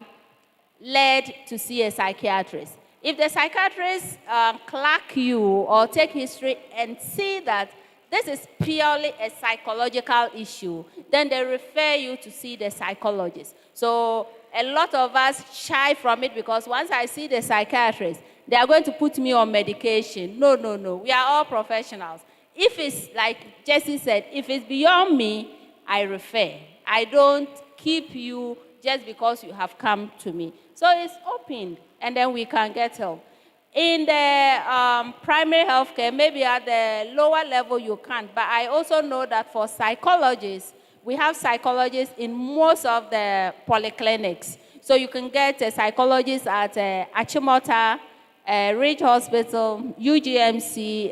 led to see a psychiatrist. If the psychiatrist clerk you or take history and see that this is purely a psychological issue, then they refer you to see the psychologist. So a lot of us shy from it because once I see the psychiatrist, they are going to put me on medication. No, no, no. We are all professionals. If it's, like Jesse said, if it's beyond me, I refer. I don't keep you just because you have come to me. So it's opened, and then we can get help. In the primary healthcare, maybe at the lower level you can't, but I also know that for psychologists, we have psychologists in most of the polyclinics. So you can get a psychologist at Achimota, Ridge Hospital, UGMC,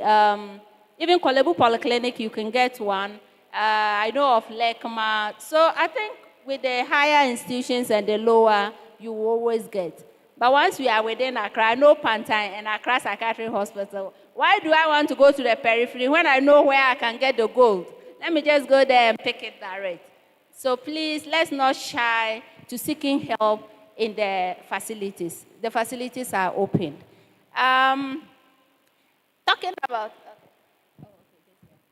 even Kolebu Polyclinic, you can get one. I know of Lekma. So I think with the higher institutions and the lower, you will always get. But once we are within Accra, I know Pantine and Accra Psychiatric Hospital. Why do I want to go to the periphery when I know where I can get the gold? Let me just go there and pick it direct. So please, let's not shy to seeking help in the facilities. The facilities are open. Talking about...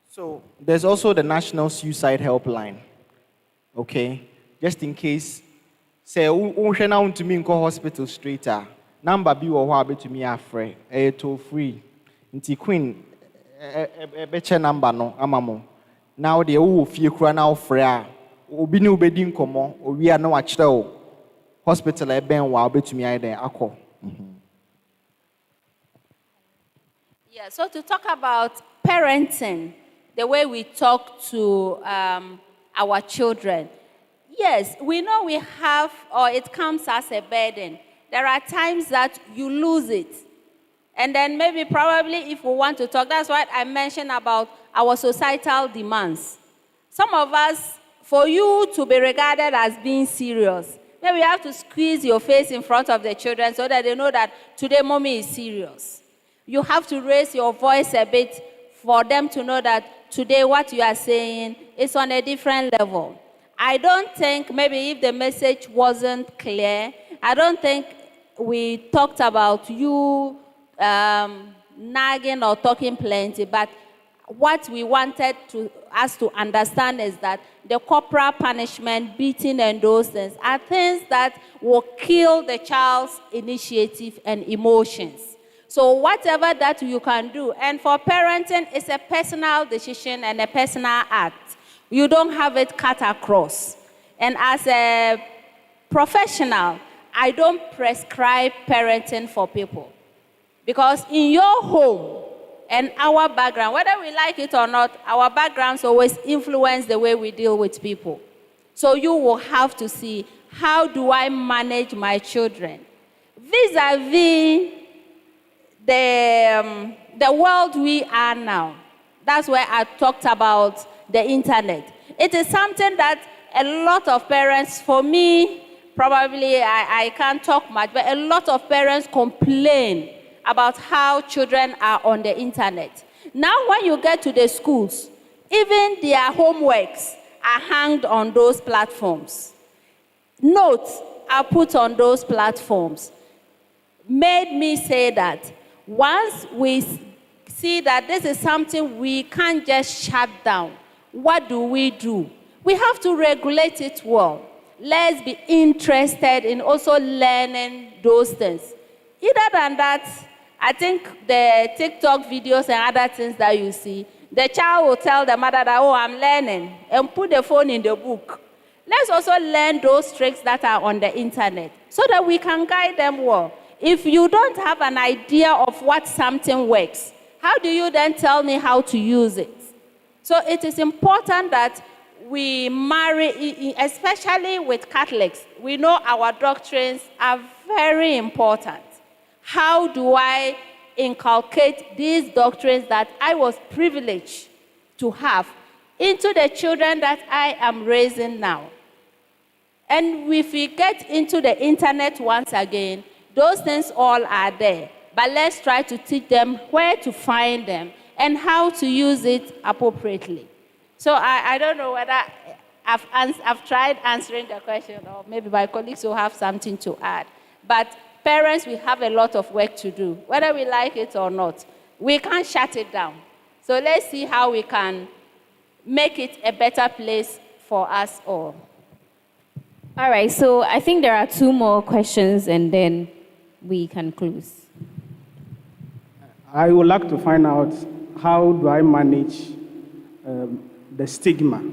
So there's also the National Suicide Helpline. Okay? Just in case, say, unhwe na untumi nko hospital straight number bi wo ho abetumi afre toll free. Nti Queen beche number no amamo. Now de wo fie kura na ofre a obi ne obedi nkomo owia na wa kire o hospital eben wa obetumi aye den akọ. Yeah, so to talk about parenting, the way we talk to our children. Yes, we know we have, or it comes as a burden. There are times that you lose it. And then maybe probably if we want to talk, that's what I mentioned about our societal demands. Some of us, for you to be regarded as being serious, maybe you have to squeeze your face in front of the children so that they know that today mommy is serious. You have to raise your voice a bit for them to know that today what you are saying is on a different level. I don't think maybe if the message wasn't clear, I don't think we talked about you nagging or talking plenty, but what we wanted us to understand is that the corporal punishment, beating and those things are things that will kill the child's initiative and emotions. So whatever that you can do, and for parenting, it's a personal decision and a personal act. You don't have it cut across. And as a professional, I don't prescribe parenting for people. Because in your home and our background, whether we like it or not, our backgrounds always influence the way we deal with people. So you will have to see, how do I manage my children? Vis-a-vis the world we are now. That's where I talked about the internet. It is something that a lot of parents, for me, probably I can't talk much, but a lot of parents complain about how children are on the internet. Now when you get to the schools, even their homeworks are hanged on those platforms. Notes are put on those platforms. Made me say that once we see that this is something we can't just shut down, what do? We have to regulate it well. Let's be interested in also learning those things. Other than that, I think the TikTok videos and other things that you see, the child will tell the mother that, oh, I'm learning, and put the phone in the book. Let's also learn those tricks that are on the internet so that we can guide them well. If you don't have an idea of what something works, how do you then tell me how to use it? So it is important that we marry, especially with Catholics. We know our doctrines are very important. How do I inculcate these doctrines that I was privileged to have into the children that I am raising now? And if we get into the internet once again, those things all are there. But let's try to teach them where to find them and how to use it appropriately. So I don't know whether I've tried answering the question, or maybe my colleagues will have something to add. But parents, we have a lot of work to do, whether we like it or not. We can't shut it down. So let's see how we can make it a better place for us all. All right, so I think there are 2 more questions and then we can close. I would like to find out, how do I manage the stigma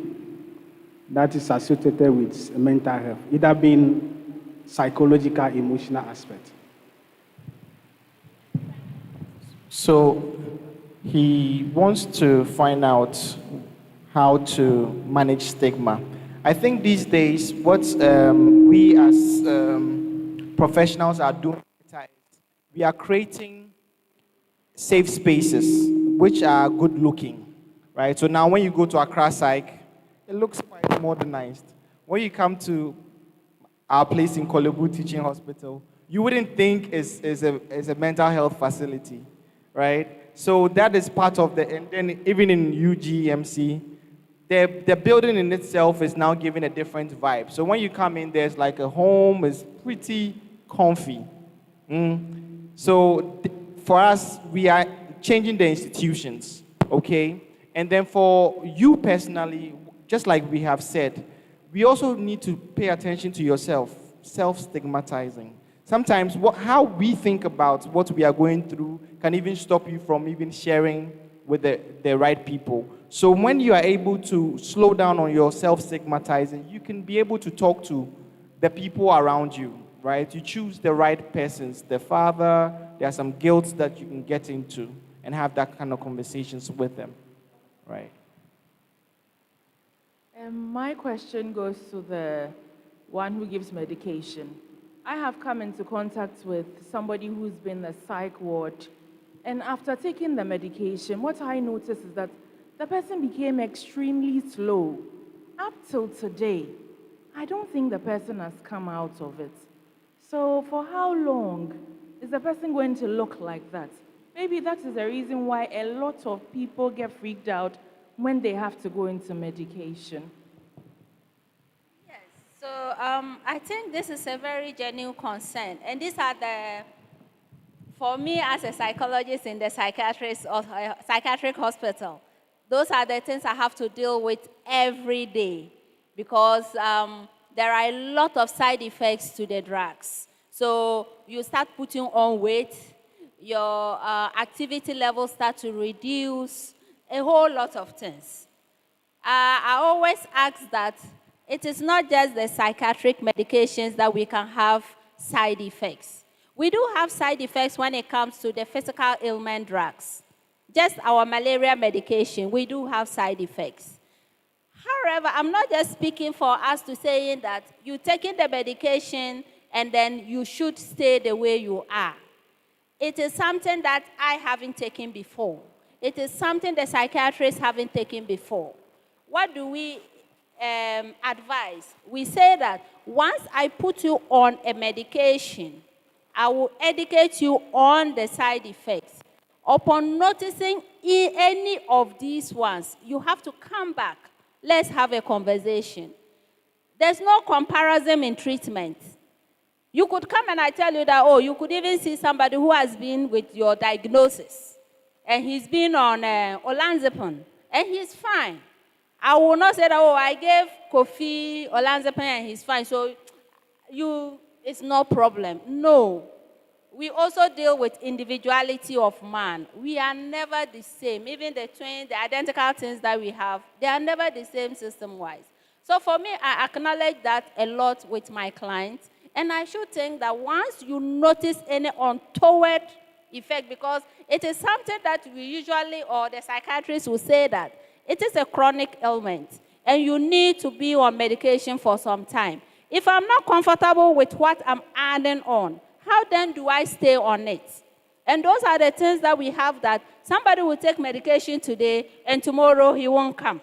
that is associated with mental health, either being psychological, emotional aspect? So he wants to find out how to manage stigma. I think these days what we as professionals are doing is we are creating safe spaces which are good looking, right? So now when you go to Accra Psych, it looks quite modernized. When you come to our place in Kolebu Teaching Hospital, you wouldn't think it's a mental health facility, right? So that is part of the, and then even in UGMC, the building in itself is now giving a different vibe. So when you come in, there's like a home, it's pretty comfy. So for us, we are changing the institutions, okay? And then for you personally, just like we have said, we also need to pay attention to yourself, self-stigmatizing. Sometimes how we think about what we are going through can even stop you from even sharing with the right people. So when you are able to slow down on your self-stigmatizing, you can be able to talk to the people around you, right? You choose the right persons. The father, there are some guilt that you can get into and have that kind of conversations with them, right? My question goes to the one who gives medication. I have come into contact with somebody who's been in the psych ward, and after taking the medication, what I noticed is that the person became extremely slow. Up till today, I don't think the person has come out of it. So for how long is the person going to look like that? Maybe that is the reason why a lot of people get freaked out when they have to go into medication. Yes, so I think this is a very genuine concern. And these are for me as a psychologist in the psychiatric hospital, those are the things I have to deal with every day, because there are a lot of side effects to the drugs. So you start putting on weight, your activity levels start to reduce, a whole lot of things. I always ask that it is not just the psychiatric medications that we can have side effects. We do have side effects when it comes to the physical ailment drugs. Just our malaria medication, we do have side effects. However, I'm not just speaking for us to saying that you're taking the medication and then you should stay the way you are. It is something that I haven't taken before. It is something the psychiatrists haven't taken before. What do we advise? We say that once I put you on a medication, I will educate you on the side effects. Upon noticing any of these ones, you have to come back. Let's have a conversation. There's no comparison in treatment. You could come and I tell you that, oh, you could even see somebody who has been with your diagnosis, and he's been on olanzapine, and he's fine. I will not say that, oh, I gave Kofi olanzapine and he's fine, so it's no problem. No. We also deal with individuality of man. We are never the same. Even the identical things that we have, they are never the same system-wise. So for me, I acknowledge that a lot with my clients. And I should think that once you notice any untoward effect, because it is something that we usually, or the psychiatrists will say that it is a chronic ailment, and you need to be on medication for some time. If I'm not comfortable with what I'm adding on, how then do I stay on it? And those are the things that we have, that somebody will take medication today and tomorrow he won't come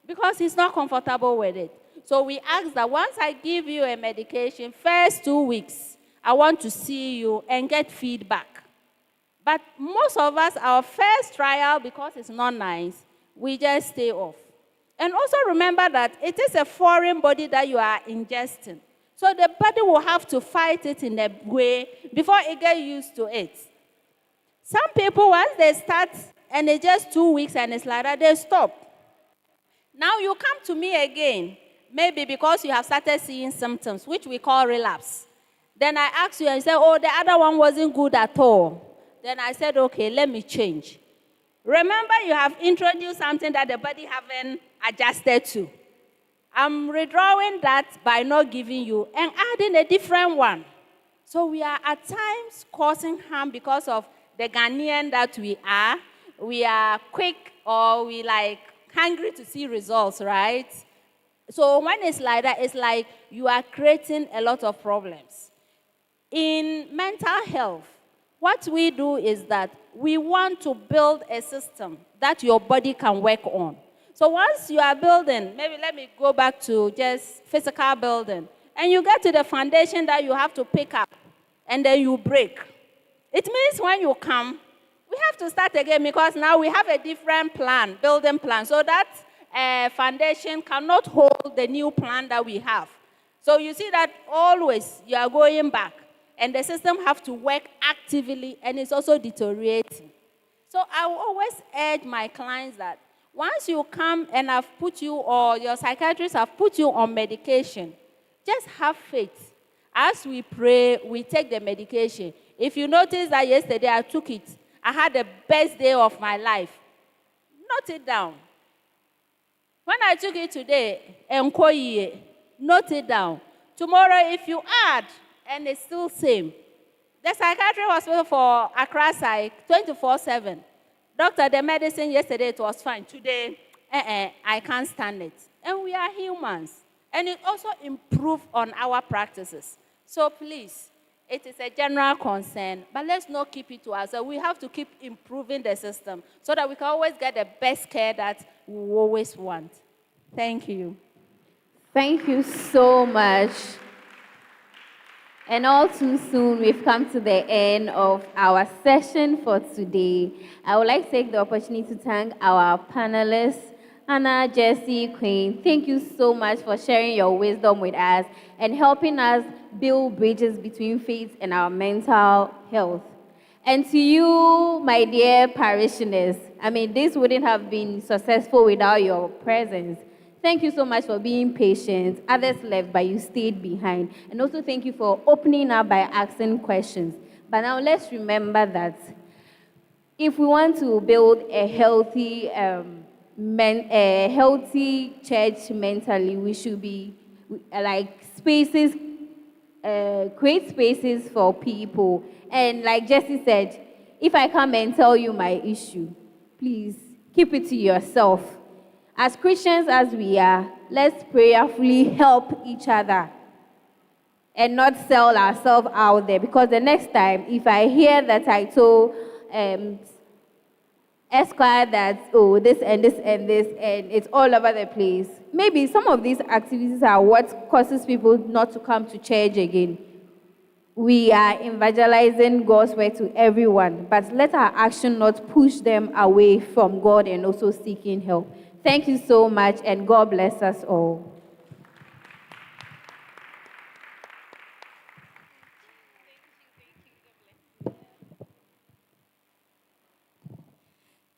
because he's not comfortable with it. So we ask that once I give you a medication, first 2 weeks, I want to see you and get feedback. But most of us, our first trial, because it's not nice, we just stay off. And also remember that it is a foreign body that you are ingesting. So the body will have to fight it in a way before it gets used to it. Some people, once they start and it's just 2 weeks and it's like that, they stop. Now you come to me again, maybe because you have started seeing symptoms, which we call relapse. Then I ask you and you say, oh, the other one wasn't good at all. Then I said, okay, let me change. Remember, you have introduced something that the body haven't adjusted to. I'm redrawing that by not giving you and adding a different one. So we are at times causing harm because of the Ghanaian that we are. We are quick, or we like hungry to see results, right? So when it's like that, it's like you are creating a lot of problems. In mental health, what we do is that we want to build a system that your body can work on. So once you are building, maybe let me go back to just physical building, and you get to the foundation that you have to pick up, and then you break. It means when you come, we have to start again, because now we have a different plan, building plan, so that foundation cannot hold the new plan that we have. So you see that always you are going back, and the system have to work actively, and it's also deteriorating. So I will always urge my clients that once you come and I've put you, or your psychiatrist have put you on medication, just have faith. As we pray, we take the medication. If you notice that yesterday I took it, I had the best day of my life, note it down. When I took it today, note it down. Tomorrow, if you add, and it's still same. The psychiatric hospital for Accra Psych, 24/7. Doctor, the medicine yesterday, it was fine. Today, I can't stand it. And we are humans. And it also improves on our practices. So please, it is a general concern, but let's not keep it to ourselves. We have to keep improving the system so that we can always get the best care that we always want. Thank you. Thank you so much. And all too soon, we've come to the end of our session for today. I would like to take the opportunity to thank our panelists, Hannah, Jessie, Queen. Thank you so much for sharing your wisdom with us and helping us build bridges between faith and our mental health. And to you, my dear parishioners, this wouldn't have been successful without your presence. Thank you so much for being patient. Others left, but you stayed behind. And also thank you for opening up by asking questions. But now let's remember that if we want to build a healthy church mentally, we should be like spaces create spaces for people. And like Jesse said, if I come and tell you my issue, please keep it to yourself. As Christians as we are, let's prayerfully help each other and not sell ourselves out there. Because the next time, if I hear that I told Esquire that, oh, this and this and this, and it's all over the place, maybe some of these activities are what causes people not to come to church again. We are evangelizing God's word to everyone, but let our action not push them away from God and also seeking help. Thank you so much, and God bless us all.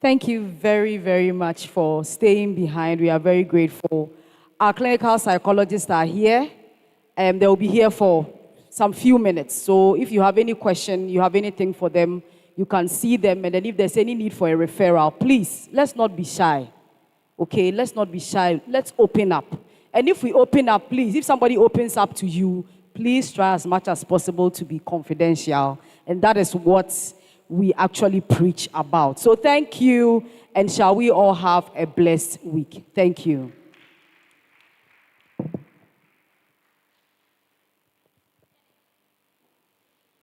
Thank you very, very much for staying behind. We are very grateful. Our clinical psychologists are here, and they will be here for some few minutes. So if you have any question, you have anything for them, you can see them. And then if there's any need for a referral, please, let's not be shy. Okay, let's not be shy. Let's open up. And if we open up, please, if somebody opens up to you, please try as much as possible to be confidential. And that is what we actually preach about. So thank you, and shall we all have a blessed week. Thank you.